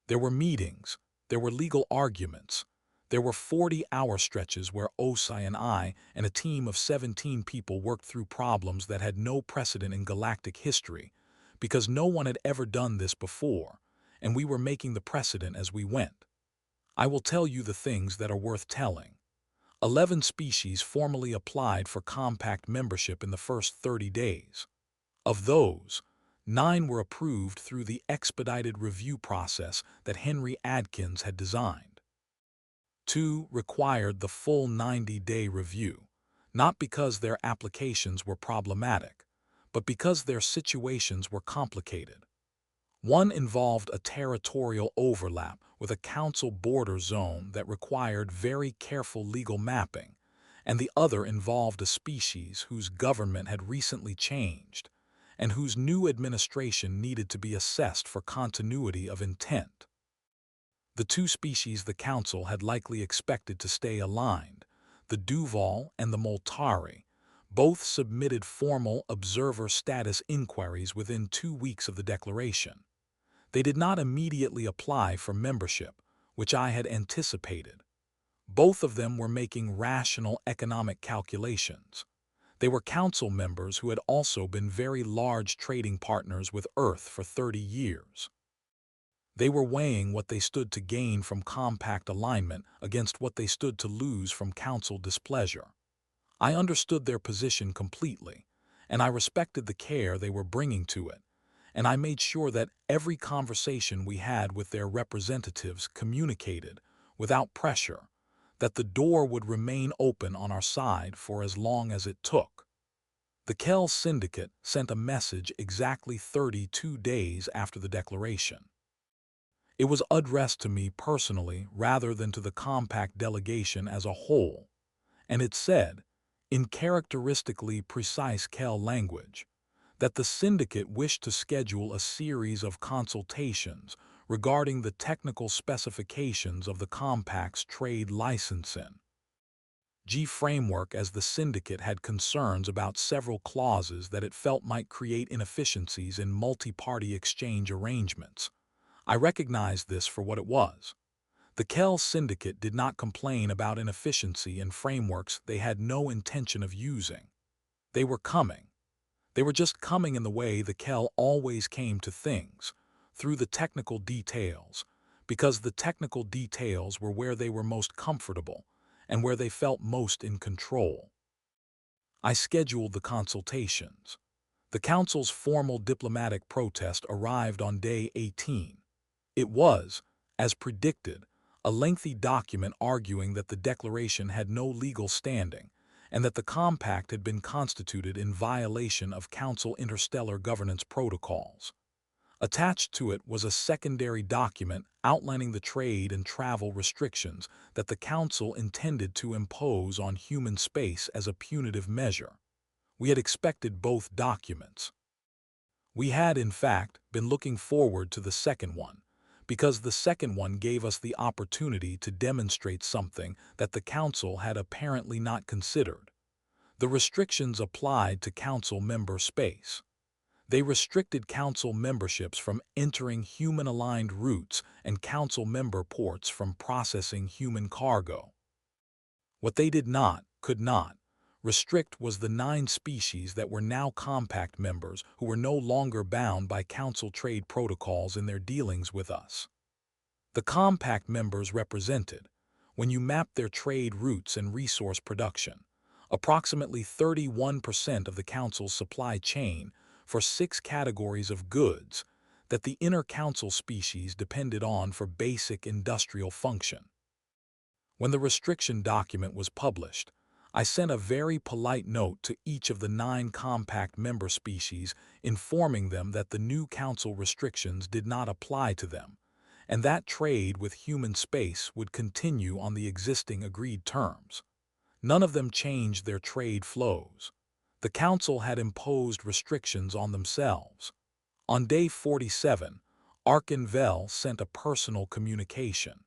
There were meetings, there were legal arguments, there were 40-hour stretches where Osai and I and a team of 17 people worked through problems that had no precedent in galactic history because no one had ever done this before, and we were making the precedent as we went. I will tell you the things that are worth telling. 11 species formally applied for compact membership in the first 30 days. Of those, 9 were approved through the expedited review process that Henry Adkins had designed. 2 required the full 90-day review, not because their applications were problematic, but because their situations were complicated. 1 involved a territorial overlap with a council border zone that required very careful legal mapping, and the other involved a species whose government had recently changed, and whose new administration needed to be assessed for continuity of intent. The 2 species the Council had likely expected to stay aligned, the Duval and the Moltari, both submitted formal observer status inquiries within 2 weeks of the declaration. They did not immediately apply for membership, which I had anticipated. Both of them were making rational economic calculations. They were council members who had also been very large trading partners with Earth for 30 years. They were weighing what they stood to gain from compact alignment against what they stood to lose from council displeasure. I understood their position completely, and I respected the care they were bringing to it, and I made sure that every conversation we had with their representatives communicated, without pressure, that the door would remain open on our side for as long as it took. The Kell Syndicate sent a message exactly 32 days after the declaration. It was addressed to me personally rather than to the compact delegation as a whole, and it said, in characteristically precise Kell language, that the syndicate wished to schedule a series of consultations regarding the technical specifications of the compact's trade licensing framework, as the syndicate had concerns about several clauses that it felt might create inefficiencies in multi-party exchange arrangements. I recognized this for what it was. The Kell Syndicate did not complain about inefficiency in frameworks they had no intention of using. They were coming. They were just coming in the way the Kell always came to things, through the technical details, because the technical details were where they were most comfortable and where they felt most in control. I scheduled the consultations. The Council's formal diplomatic protest arrived on day 18. It was, as predicted, a lengthy document arguing that the declaration had no legal standing and that the compact had been constituted in violation of Council interstellar governance protocols. Attached to it was a secondary document outlining the trade and travel restrictions that the Council intended to impose on human space as a punitive measure. We had expected both documents. We had, in fact, been looking forward to the second one, because the second one gave us the opportunity to demonstrate something that the Council had apparently not considered. The restrictions applied to Council member space. They restricted Council memberships from entering human-aligned routes and Council member ports from processing human cargo. What they did not, could not, restrict was the 9 species that were now compact members who were no longer bound by Council trade protocols in their dealings with us. The compact members represented, when you map their trade routes and resource production, approximately 31% of the Council's supply chain for 6 categories of goods that the inner Council species depended on for basic industrial function. When the restriction document was published, I sent a very polite note to each of the 9 compact member species informing them that the new Council restrictions did not apply to them, and that trade with human space would continue on the existing agreed terms. None of them changed their trade flows. The Council had imposed restrictions on themselves. On day 47, Vel sent a personal communication.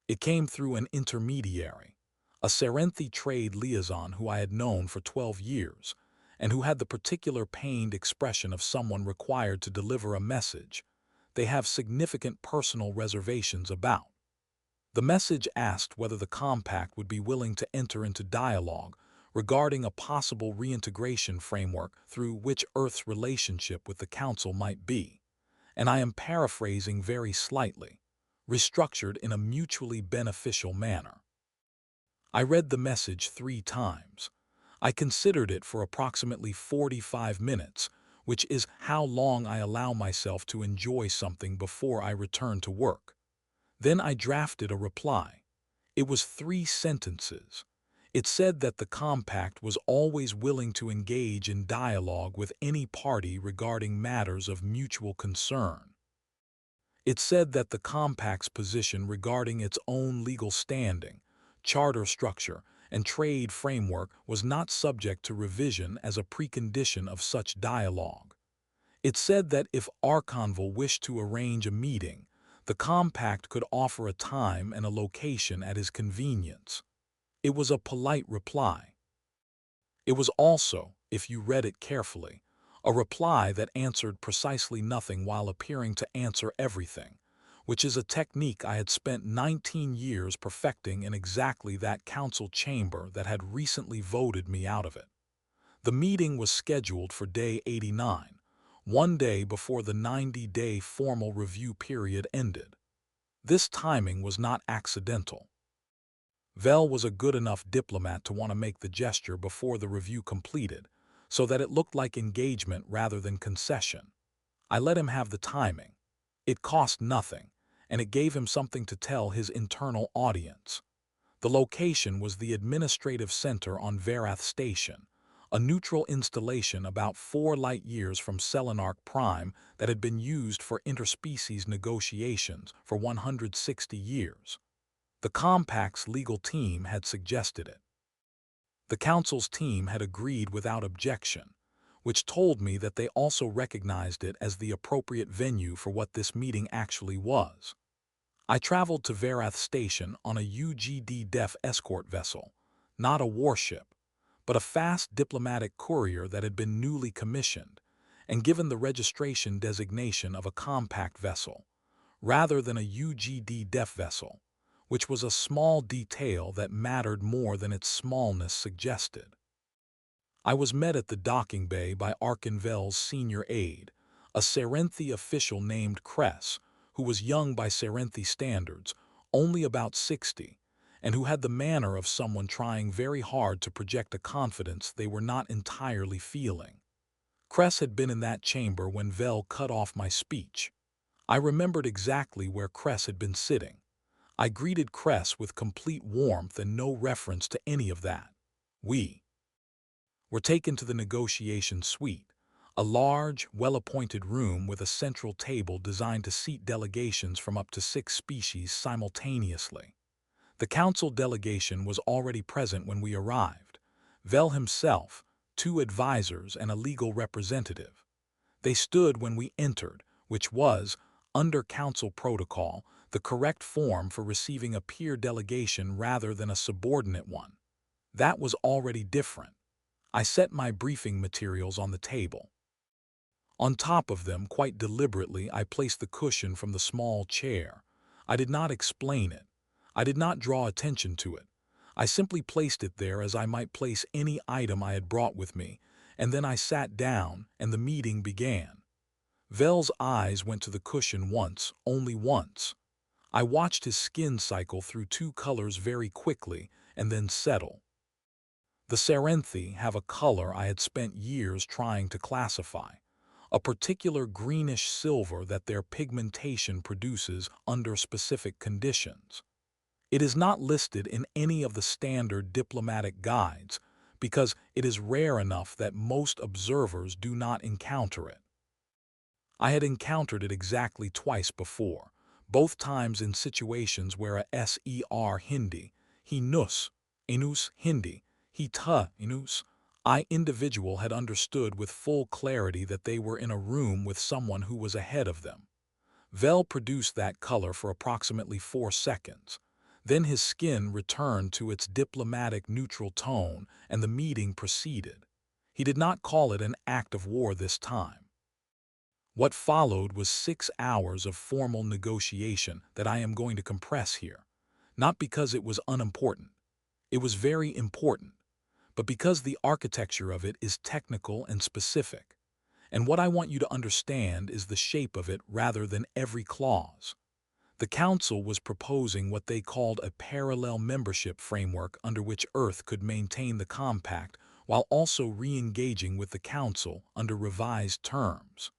It came through an intermediary, a Serenthi trade liaison who I had known for 12 years, and who had the particular pained expression of someone required to deliver a message they have significant personal reservations about. The message asked whether the compact would be willing to enter into dialogue regarding a possible reintegration framework through which Earth's relationship with the Council might be, and I am paraphrasing very slightly, restructured in a mutually beneficial manner. I read the message 3 times. I considered it for approximately 45 minutes, which is how long I allow myself to enjoy something before I return to work. Then I drafted a reply. It was 3 sentences. It said that the compact was always willing to engage in dialogue with any party regarding matters of mutual concern. It said that the compact's position regarding its own legal standing, charter structure, and trade framework was not subject to revision as a precondition of such dialogue. It said that if Archonville wished to arrange a meeting, the compact could offer a time and a location at his convenience. It was a polite reply. It was also, if you read it carefully, a reply that answered precisely nothing while appearing to answer everything, which is a technique I had spent 19 years perfecting in exactly that Council chamber that had recently voted me out of it. The meeting was scheduled for day 89. 1 day before the 90-day formal review period ended. This timing was not accidental. Vel was a good enough diplomat to want to make the gesture before the review completed, so that it looked like engagement rather than concession. I let him have the timing. It cost nothing, and it gave him something to tell his internal audience. The location was the administrative center on Verath Station, a neutral installation about 4 light-years from Selenarch Prime that had been used for interspecies negotiations for 160 years. The Compact's legal team had suggested it. The Council's team had agreed without objection, which told me that they also recognized it as the appropriate venue for what this meeting actually was. I traveled to Verath Station on a UGD-DEF escort vessel, not a warship, but a fast diplomatic courier that had been newly commissioned and given the registration designation of a compact vessel, rather than a UGD-DEF vessel, which was a small detail that mattered more than its smallness suggested. I was met at the docking bay by Arkanvel's senior aide, a Serenthi official named Kress, who was young by Serenthi standards, only about 60, and who had the manner of someone trying very hard to project a confidence they were not entirely feeling. Kress had been in that chamber when Vel cut off my speech. I remembered exactly where Kress had been sitting. I greeted Kress with complete warmth and no reference to any of that. We were taken to the negotiation suite, a large, well-appointed room with a central table designed to seat delegations from up to 6 species simultaneously. The council delegation was already present when we arrived. Vel himself, 2 advisors, and a legal representative. They stood when we entered, which was, under council protocol, the correct form for receiving a peer delegation rather than a subordinate one. That was already different. I set my briefing materials on the table. On top of them, quite deliberately, I placed the cushion from the small chair. I did not explain it. I did not draw attention to it. I simply placed it there as I might place any item I had brought with me, and then I sat down, and the meeting began. Vel's eyes went to the cushion once, only once. I watched his skin cycle through 2 colors very quickly, and then settle. The Serenthi have a color I had spent years trying to classify, a particular greenish silver that their pigmentation produces under specific conditions. It is not listed in any of the standard diplomatic guides because it is rare enough that most observers do not encounter it. I had encountered it exactly twice before, both times in situations where a ser Hindi, he nus, enus Hindi, he ta enus, I individual had understood with full clarity that they were in a room with someone who was ahead of them. Vel produced that color for approximately 4 seconds. Then his skin returned to its diplomatic neutral tone and the meeting proceeded. He did not call it an act of war this time. What followed was 6 hours of formal negotiation that I am going to compress here, not because it was unimportant. It was very important, but because the architecture of it is technical and specific. And what I want you to understand is the shape of it rather than every clause. The Council was proposing what they called a parallel membership framework under which Earth could maintain the Compact while also re-engaging with the Council under revised terms.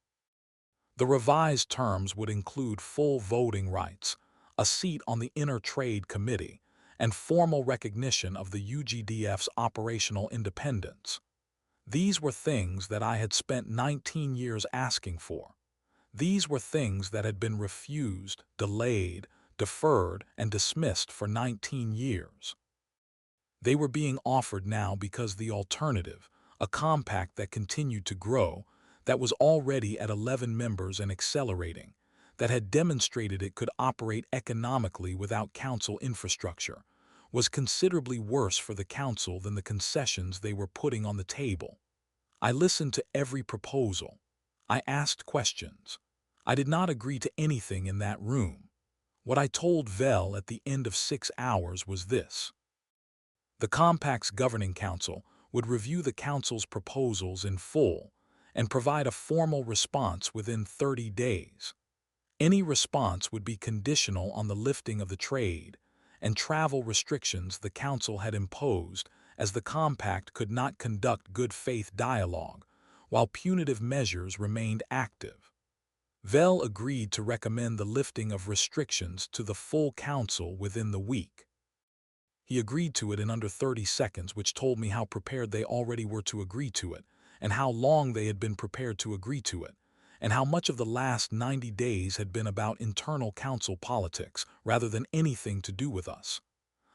The revised terms would include full voting rights, a seat on the Inner Trade Committee, and formal recognition of the UGDF's operational independence. These were things that I had spent 19 years asking for. These were things that had been refused, delayed, deferred, and dismissed for 19 years. They were being offered now because the alternative, a compact that continued to grow, that was already at 11 members and accelerating, that had demonstrated it could operate economically without council infrastructure, was considerably worse for the council than the concessions they were putting on the table. I listened to every proposal. I asked questions. I did not agree to anything in that room. What I told Vel at the end of 6 hours was this. The Compact's Governing Council would review the Council's proposals in full and provide a formal response within 30 days. Any response would be conditional on the lifting of the trade and travel restrictions the Council had imposed as the compact could not conduct good faith dialogue, while punitive measures remained active. Vell agreed to recommend the lifting of restrictions to the full council within the week. He agreed to it in under 30 seconds, which told me how prepared they already were to agree to it, and how long they had been prepared to agree to it, and how much of the last 90 days had been about internal council politics rather than anything to do with us.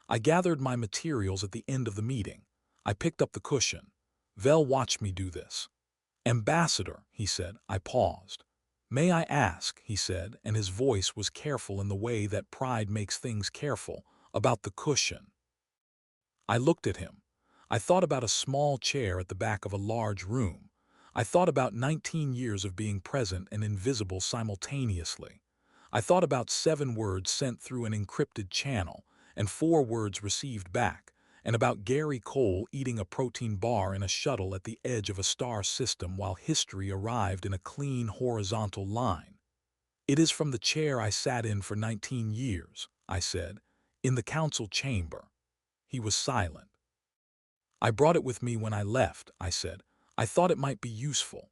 I gathered my materials at the end of the meeting. I picked up the cushion. Vell watched me do this. "Ambassador," he said. I paused. "May I ask," he said, and his voice was careful in the way that pride makes things careful, "about the cushion?" I looked at him. I thought about a small chair at the back of a large room. I thought about 19 years of being present and invisible simultaneously. I thought about 7 words sent through an encrypted channel and 4 words received back, and about Gary Cole eating a protein bar in a shuttle at the edge of a star system while history arrived in a clean horizontal line. "It is from the chair I sat in for 19 years, I said, "in the council chamber." He was silent. "I brought it with me when I left," I said. "I thought it might be useful."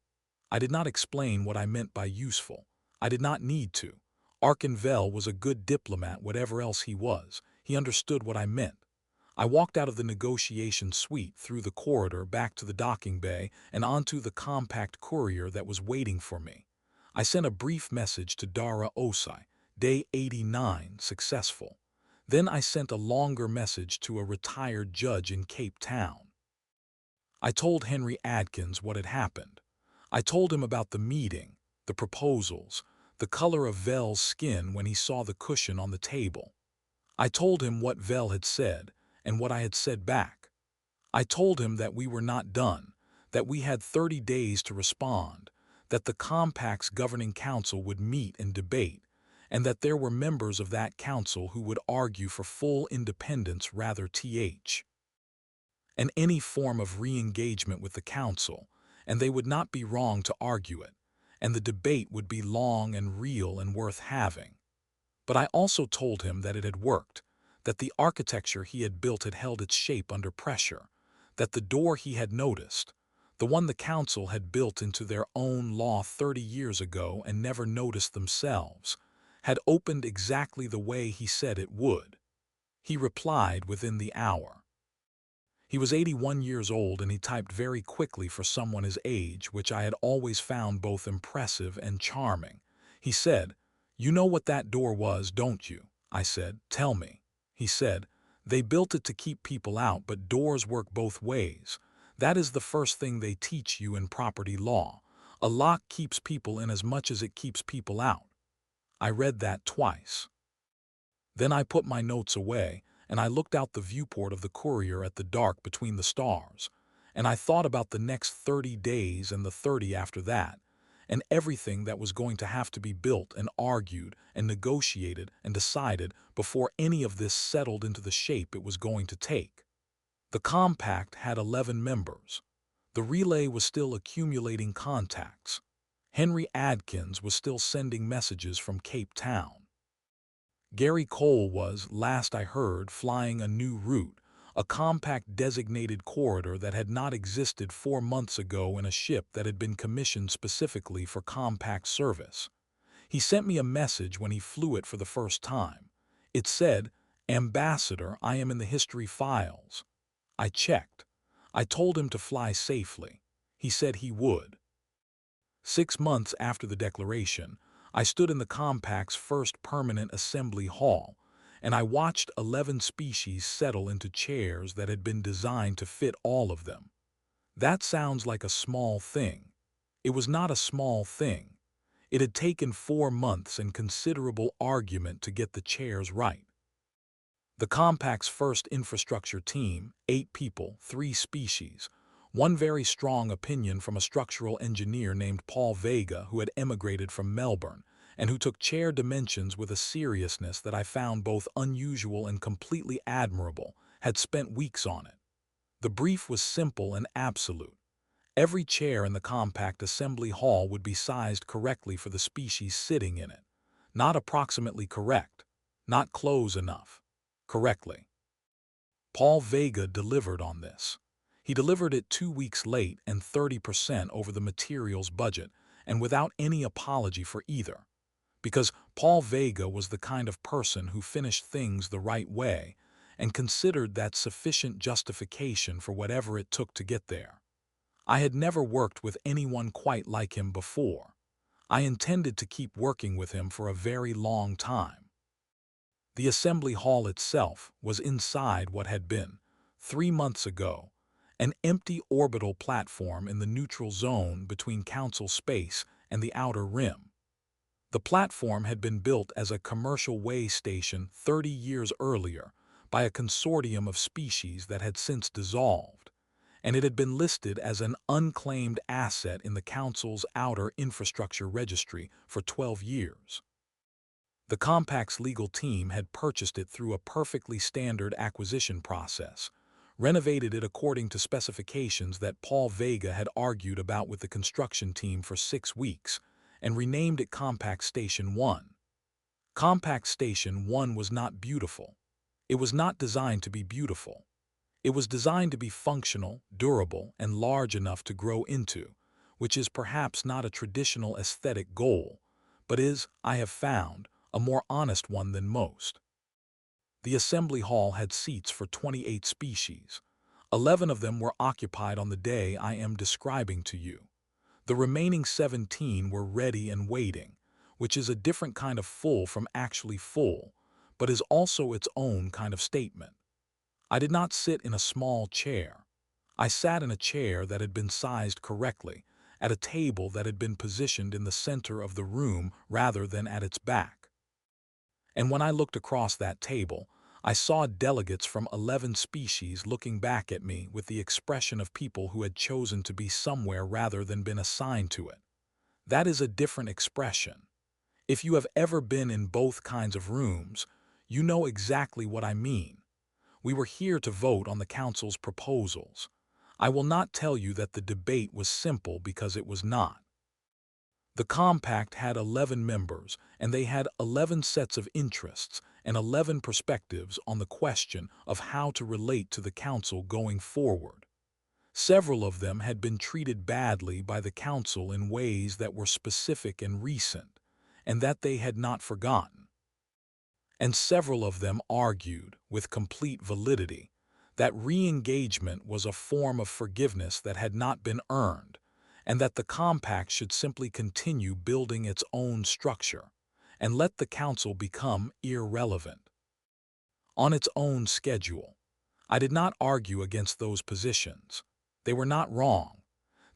I did not explain what I meant by useful. I did not need to. Arkin Vell was a good diplomat, whatever else he was. He understood what I meant. I walked out of the negotiation suite, through the corridor, back to the docking bay, and onto the compact courier that was waiting for me. I sent a brief message to Dara Osai, day 89, successful. Then I sent a longer message to a retired judge in Cape Town. I told Henry Adkins what had happened. I told him about the meeting, the proposals, the color of Vell's skin when he saw the cushion on the table. I told him what Vell had said and what I had said back. I told him that we were not done, that we had 30 days to respond, that the Compact's governing council would meet and debate, and that there were members of that council who would argue for full independence rather and any form of re-engagement with the council, and they would not be wrong to argue it, and the debate would be long and real and worth having. But I also told him that it had worked, that the architecture he had built had held its shape under pressure, that the door he had noticed, the one the council had built into their own law 30 years ago and never noticed themselves, had opened exactly the way he said it would. He replied within the hour. He was 81 years old, and he typed very quickly for someone his age, which I had always found both impressive and charming. He said, "You know what that door was, don't you?" I said, "Tell me." He said, "They built it to keep people out, but doors work both ways. That is the first thing they teach you in property law. A lock keeps people in as much as it keeps people out." I read that twice. Then I put my notes away, and I looked out the viewport of the courier at the dark between the stars, and I thought about the next 30 days and the 30 after that, and everything that was going to have to be built and argued and negotiated and decided before any of this settled into the shape it was going to take. The compact had 11 members. The relay was still accumulating contacts. Henry Adkins was still sending messages from Cape Town. Gary Cole was, last I heard, flying a new route, a compact designated corridor that had not existed 4 months ago in a ship that had been commissioned specifically for compact service. He sent me a message when he flew it for the first time. It said, "Ambassador, I am in the history files." I checked. I told him to fly safely. He said he would. 6 months after the declaration, I stood in the Compact's first permanent assembly hall, and I watched 11 species settle into chairs that had been designed to fit all of them. That sounds like a small thing. It was not a small thing. It had taken 4 months and considerable argument to get the chairs right. The Compact's first infrastructure team, 8 people, 3 species, one very strong opinion from a structural engineer named Paul Vega who had emigrated from Melbourne, and who took chair dimensions with a seriousness that I found both unusual and completely admirable, had spent weeks on it. The brief was simple and absolute. Every chair in the compact assembly hall would be sized correctly for the species sitting in it. Not approximately correct, not close enough, correctly. Paul Vega delivered on this. He delivered it 2 weeks late and 30% over the materials budget, and without any apology for either. Because Paul Vega was the kind of person who finished things the right way and considered that sufficient justification for whatever it took to get there. I had never worked with anyone quite like him before. I intended to keep working with him for a very long time. The assembly hall itself was inside what had been, 3 months ago, an empty orbital platform in the neutral zone between Council space and the outer rim. The platform had been built as a commercial way station 30 years earlier by a consortium of species that had since dissolved, and it had been listed as an unclaimed asset in the Council's outer infrastructure registry for 12 years. The Compact's legal team had purchased it through a perfectly standard acquisition process, renovated it according to specifications that Paul Vega had argued about with the construction team for 6 weeks, and renamed it Compact Station 1. Compact Station 1 was not beautiful. It was not designed to be beautiful. It was designed to be functional, durable, and large enough to grow into, which is perhaps not a traditional aesthetic goal, but is, I have found, a more honest one than most. The assembly hall had seats for 28 species. 11 of them were occupied on the day I am describing to you. The remaining 17 were ready and waiting, which is a different kind of full from actually full, but is also its own kind of statement. I did not sit in a small chair. I sat in a chair that had been sized correctly, at a table that had been positioned in the center of the room rather than at its back. And when I looked across that table, I saw delegates from 11 species looking back at me with the expression of people who had chosen to be somewhere rather than been assigned to it. That is a different expression. If you have ever been in both kinds of rooms, you know exactly what I mean. We were here to vote on the Council's proposals. I will not tell you that the debate was simple because it was not. The Compact had 11 members, and they had 11 sets of interests and 11 perspectives on the question of how to relate to the Council going forward. Several of them had been treated badly by the Council in ways that were specific and recent, and that they had not forgotten. And several of them argued, with complete validity, that re-engagement was a form of forgiveness that had not been earned, and that the Compact should simply continue building its own structure and let the Council become irrelevant on its own schedule. I did not argue against those positions. They were not wrong.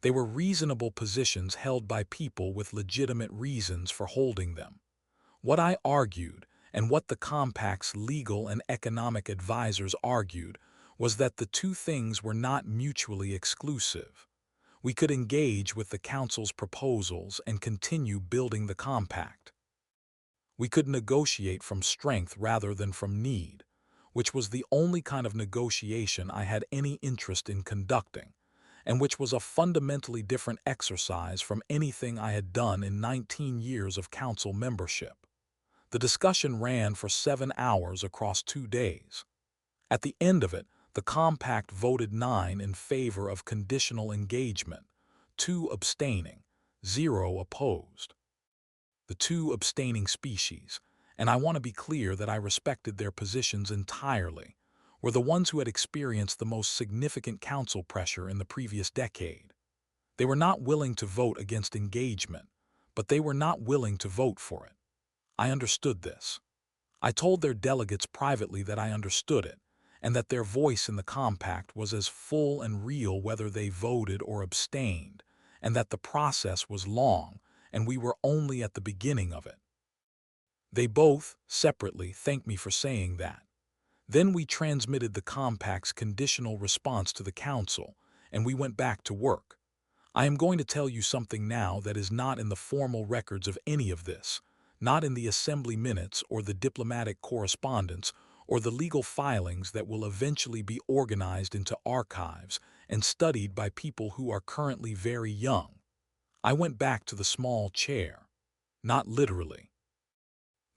They were reasonable positions held by people with legitimate reasons for holding them. What I argued, and what the Compact's legal and economic advisors argued, was that the two things were not mutually exclusive. We could engage with the Council's proposals and continue building the Compact. We could negotiate from strength rather than from need, which was the only kind of negotiation I had any interest in conducting, and which was a fundamentally different exercise from anything I had done in 19 years of Council membership. The discussion ran for 7 hours across 2 days. At the end of it, the Compact voted 9 in favor of conditional engagement, 2 abstaining, 0 opposed. The 2 abstaining species, and I want to be clear that I respected their positions entirely, were the ones who had experienced the most significant Council pressure in the previous decade. They were not willing to vote against engagement, but they were not willing to vote for it. I understood this. I told their delegates privately that I understood it, and that their voice in the Compact was as full and real whether they voted or abstained, and that the process was long, and we were only at the beginning of it. They both, separately, thanked me for saying that. Then we transmitted the Compact's conditional response to the Council, and we went back to work. I am going to tell you something now that is not in the formal records of any of this, not in the assembly minutes or the diplomatic correspondence or the legal filings that will eventually be organized into archives and studied by people who are currently very young. I went back to the small chair. Not literally.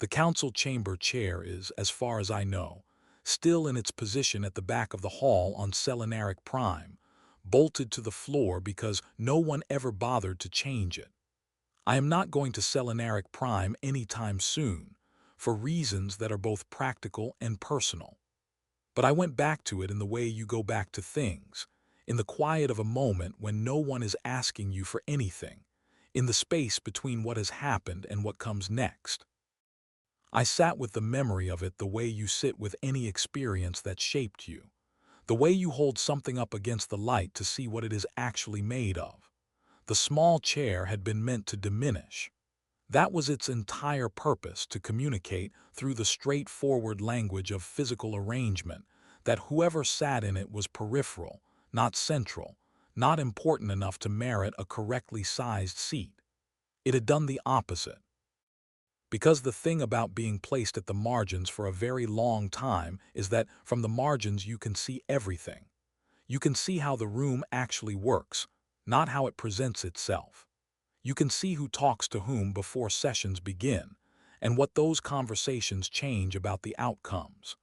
The Council chamber chair is, as far as I know, still in its position at the back of the hall on Selenaric Prime, bolted to the floor because no one ever bothered to change it. I am not going to Selenaric Prime anytime soon, for reasons that are both practical and personal. But I went back to it in the way you go back to things, in the quiet of a moment when no one is asking you for anything, in the space between what has happened and what comes next. I sat with the memory of it the way you sit with any experience that shaped you, the way you hold something up against the light to see what it is actually made of. The small chair had been meant to diminish. That was its entire purpose, to communicate through the straightforward language of physical arrangement that whoever sat in it was peripheral, not central, not important enough to merit a correctly sized seat. It had done the opposite. Because the thing about being placed at the margins for a very long time is that from the margins you can see everything. You can see how the room actually works, not how it presents itself. You can see who talks to whom before sessions begin, and what those conversations change about the outcomes.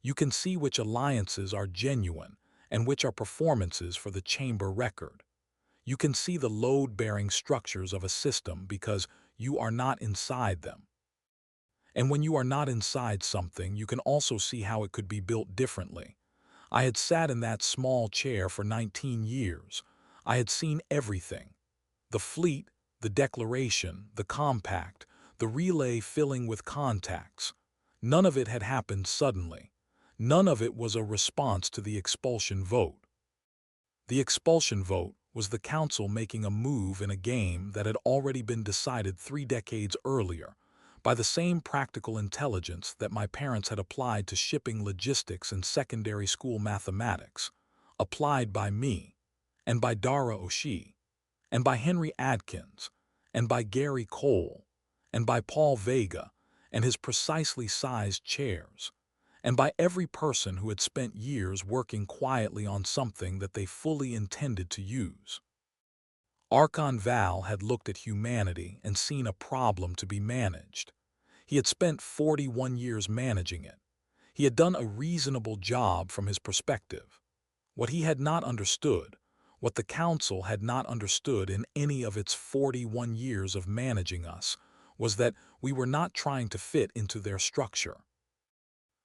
You can see which alliances are genuine and which are performances for the chamber record. You can see the load-bearing structures of a system because you are not inside them. And when you are not inside something, you can also see how it could be built differently. I had sat in that small chair for 19 years. I had seen everything. The fleet, the declaration, the compact, the relay filling with contacts. None of it had happened suddenly. None of it was a response to the expulsion vote. The expulsion vote was the council making a move in a game that had already been decided 3 decades earlier, by the same practical intelligence that my parents had applied to shipping logistics and secondary school mathematics, applied by me, and by Dara Oshie, and by Henry Adkins, and by Gary Cole, and by Paul Vega and his precisely sized chairs, and by every person who had spent years working quietly on something that they fully intended to use. Archon Val had looked at humanity and seen a problem to be managed. He had spent 41 years managing it. He had done a reasonable job from his perspective. What he had not understood, what the council had not understood in any of its 41 years of managing us, was that we were not trying to fit into their structure.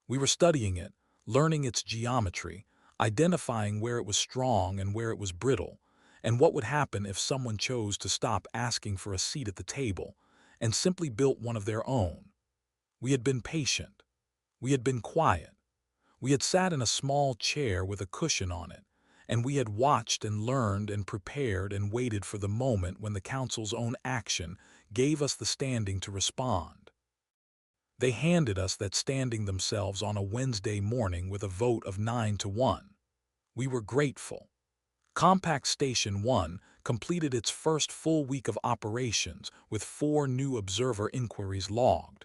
We were studying it, learning its geometry, identifying where it was strong and where it was brittle, and what would happen if someone chose to stop asking for a seat at the table and simply built one of their own. We had been patient. We had been quiet. We had sat in a small chair with a cushion on it, and we had watched and learned and prepared and waited for the moment when the council's own action gave us the standing to respond. They handed us that standing themselves on a Wednesday morning with a vote of 9-1. We were grateful. Compact Station 1 completed its first full week of operations with 4 new observer inquiries logged,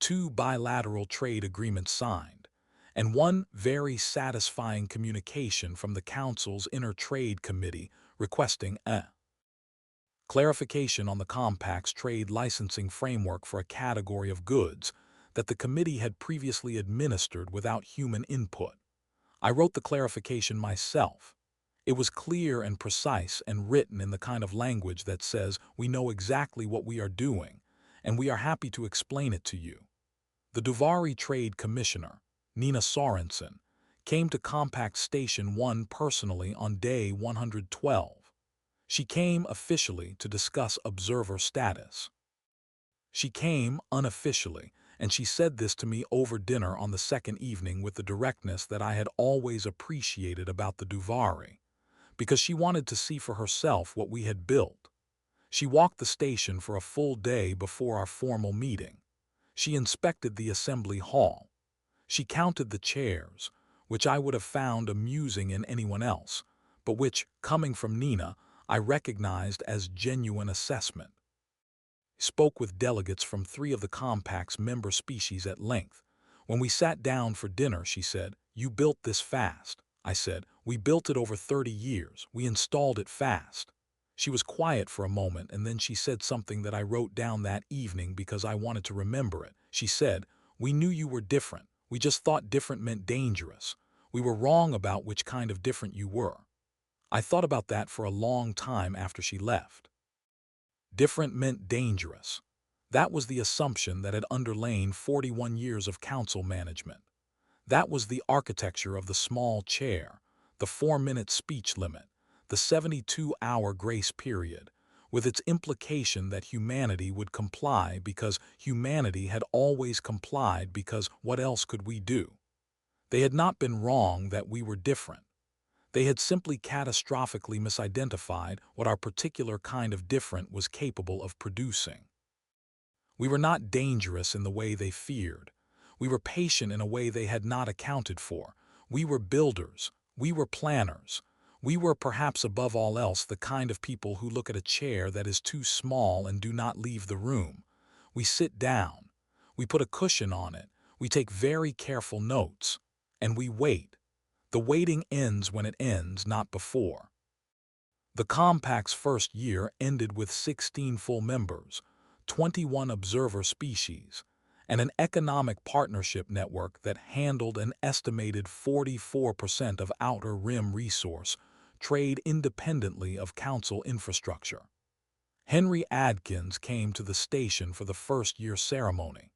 2 bilateral trade agreements signed, and 1 very satisfying communication from the Council's Inter-Trade Committee requesting a clarification on the Compact's trade licensing framework for a category of goods that the committee had previously administered without human input. I wrote the clarification myself. It was clear and precise and written in the kind of language that says we know exactly what we are doing, and we are happy to explain it to you. The Duvari Trade Commissioner, Nina Sorensen, came to Compact Station 1 personally on day 112. She came officially to discuss observer status. She came unofficially, and she said this to me over dinner on the second evening with the directness that I had always appreciated about the Duvari, because she wanted to see for herself what we had built. She walked the station for a full day before our formal meeting. She inspected the assembly hall. She counted the chairs, which I would have found amusing in anyone else, but which, coming from Nina, I recognized as genuine assessment. Spoke with delegates from 3 of the Compact's member species at length. When we sat down for dinner, she said, "You built this fast." I said, "We built it over 30 years. We installed it fast." She was quiet for a moment, and then she said something that I wrote down that evening because I wanted to remember it. She said, "We knew you were different. We just thought different meant dangerous. We were wrong about which kind of different you were. I thought about that for a long time after she left. Different meant dangerous. That was the assumption that had underlain 41 years of council management. That was the architecture of the small chair, the 4-minute speech limit, the 72-hour grace period, with its implication that humanity would comply because humanity had always complied because what else could we do? They had not been wrong that we were different. They had simply catastrophically misidentified what our particular kind of different was capable of producing. We were not dangerous in the way they feared. We were patient in a way they had not accounted for. We were builders. We were planners. We were perhaps above all else the kind of people who look at a chair that is too small and do not leave the room. We sit down. We put a cushion on it. We take very careful notes. And we wait. The waiting ends when it ends, not before. The Compact's first year ended with 16 full members, 21 observer species, and an economic partnership network that handled an estimated 44% of outer rim resource trade independently of council infrastructure. Henry Adkins came to the station for the first-year ceremony.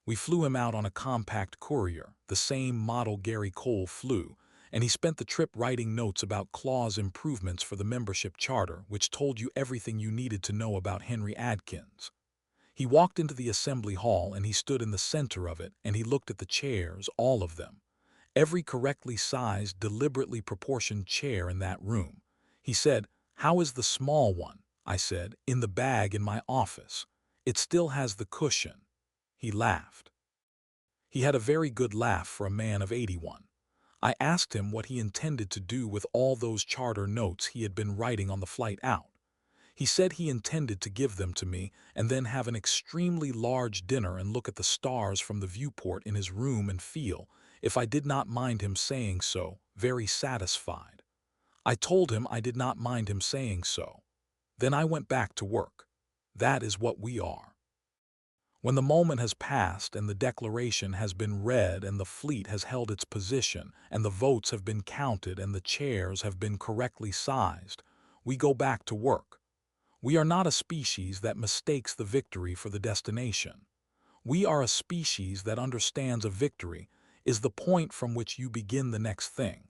We flew him out on a compact courier, the same model Gary Cole flew, and he spent the trip writing notes about clause improvements for the membership charter, which told you everything you needed to know about Henry Adkins. He walked into the assembly hall and he stood in the center of it and he looked at the chairs, all of them. Every correctly sized, deliberately proportioned chair in that room. He said, "How is the small one?" I said, "In the bag in my office. It still has the cushion." He laughed. He had a very good laugh for a man of 81. I asked him what he intended to do with all those charter notes he had been writing on the flight out. He said he intended to give them to me and then have an extremely large dinner and look at the stars from the viewport in his room and feel, if I did not mind him saying so, very satisfied. I told him I did not mind him saying so. Then I went back to work. That is what we are. When the moment has passed and the declaration has been read and the fleet has held its position and the votes have been counted and the chairs have been correctly sized, we go back to work. We are not a species that mistakes the victory for the destination. We are a species that understands a victory is the point from which you begin the next thing.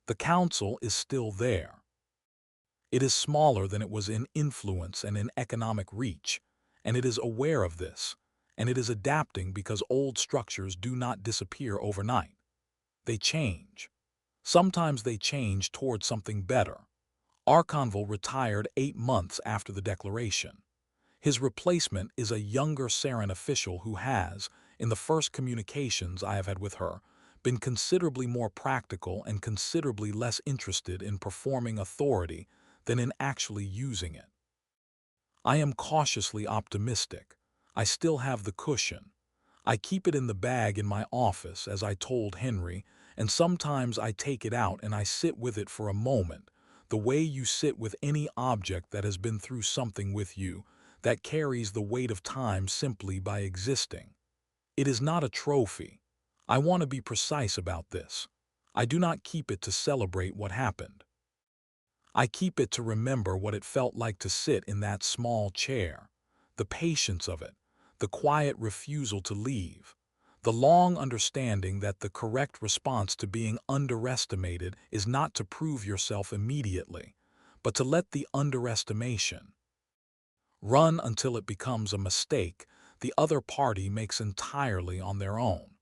The council is still there. It is smaller than it was in influence and in economic reach, and it is aware of this, and it is adapting because old structures do not disappear overnight. They change. Sometimes they change toward something better. Arconville retired 8 months after the declaration. His replacement is a younger Sarin official who has, in the first communications I have had with her, been considerably more practical and considerably less interested in performing authority than in actually using it. I am cautiously optimistic. I still have the cushion. I keep it in the bag in my office, as I told Henry, and sometimes I take it out and I sit with it for a moment, the way you sit with any object that has been through something with you, that carries the weight of time simply by existing. It is not a trophy. I want to be precise about this. I do not keep it to celebrate what happened. I keep it to remember what it felt like to sit in that small chair, the patience of it, the quiet refusal to leave, the long understanding that the correct response to being underestimated is not to prove yourself immediately, but to let the underestimation run until it becomes a mistake the other party makes entirely on their own.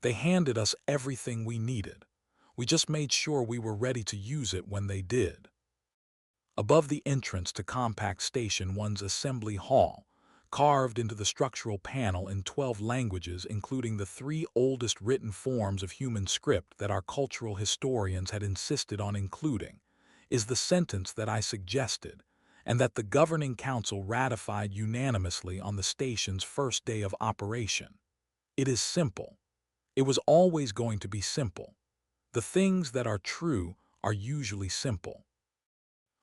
They handed us everything we needed. We just made sure we were ready to use it when they did. Above the entrance to Compact Station one's assembly hall, carved into the structural panel in 12 languages including the 3 oldest written forms of human script that our cultural historians had insisted on including, is the sentence that I suggested, and that the governing council ratified unanimously on the station's first day of operation. It is simple. It was always going to be simple. The things that are true are usually simple.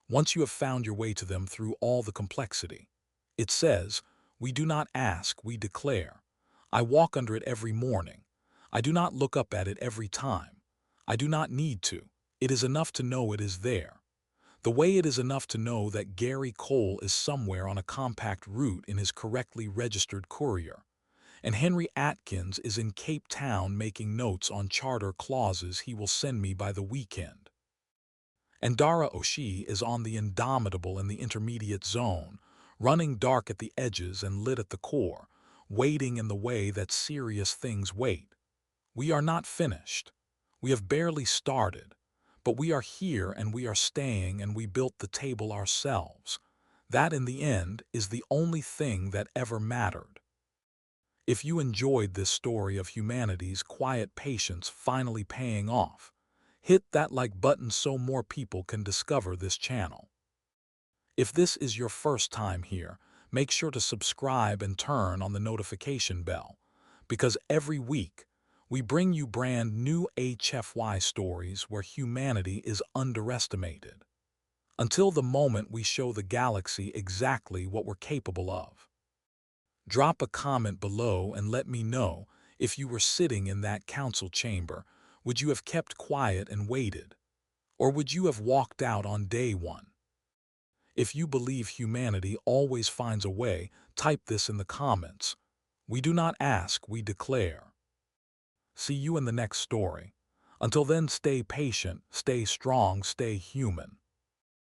Once you have found your way to them through all the complexity. It says, "We do not ask, we declare." I walk under it every morning. I do not look up at it every time. I do not need to. It is enough to know it is there. The way it is enough to know that Gary Cole is somewhere on a compact route in his correctly registered courier, and Henry Atkins is in Cape Town making notes on charter clauses he will send me by the weekend. And Dara Oshie is on the Indomitable in the intermediate zone, running dark at the edges and lit at the core, waiting in the way that serious things wait. We are not finished. We have barely started, but we are here and we are staying and we built the table ourselves. That in the end is the only thing that ever mattered. If you enjoyed this story of humanity's quiet patience finally paying off, hit that like button so more people can discover this channel. If this is your first time here, make sure to subscribe and turn on the notification bell, because every week we bring you brand new HFY stories where humanity is underestimated, until the moment we show the galaxy exactly what we're capable of. Drop a comment below and let me know, if you were sitting in that council chamber, would you have kept quiet and waited? Or would you have walked out on day one? If you believe humanity always finds a way, type this in the comments. We do not ask, we declare. See you in the next story. Until then, stay patient, stay strong, stay human.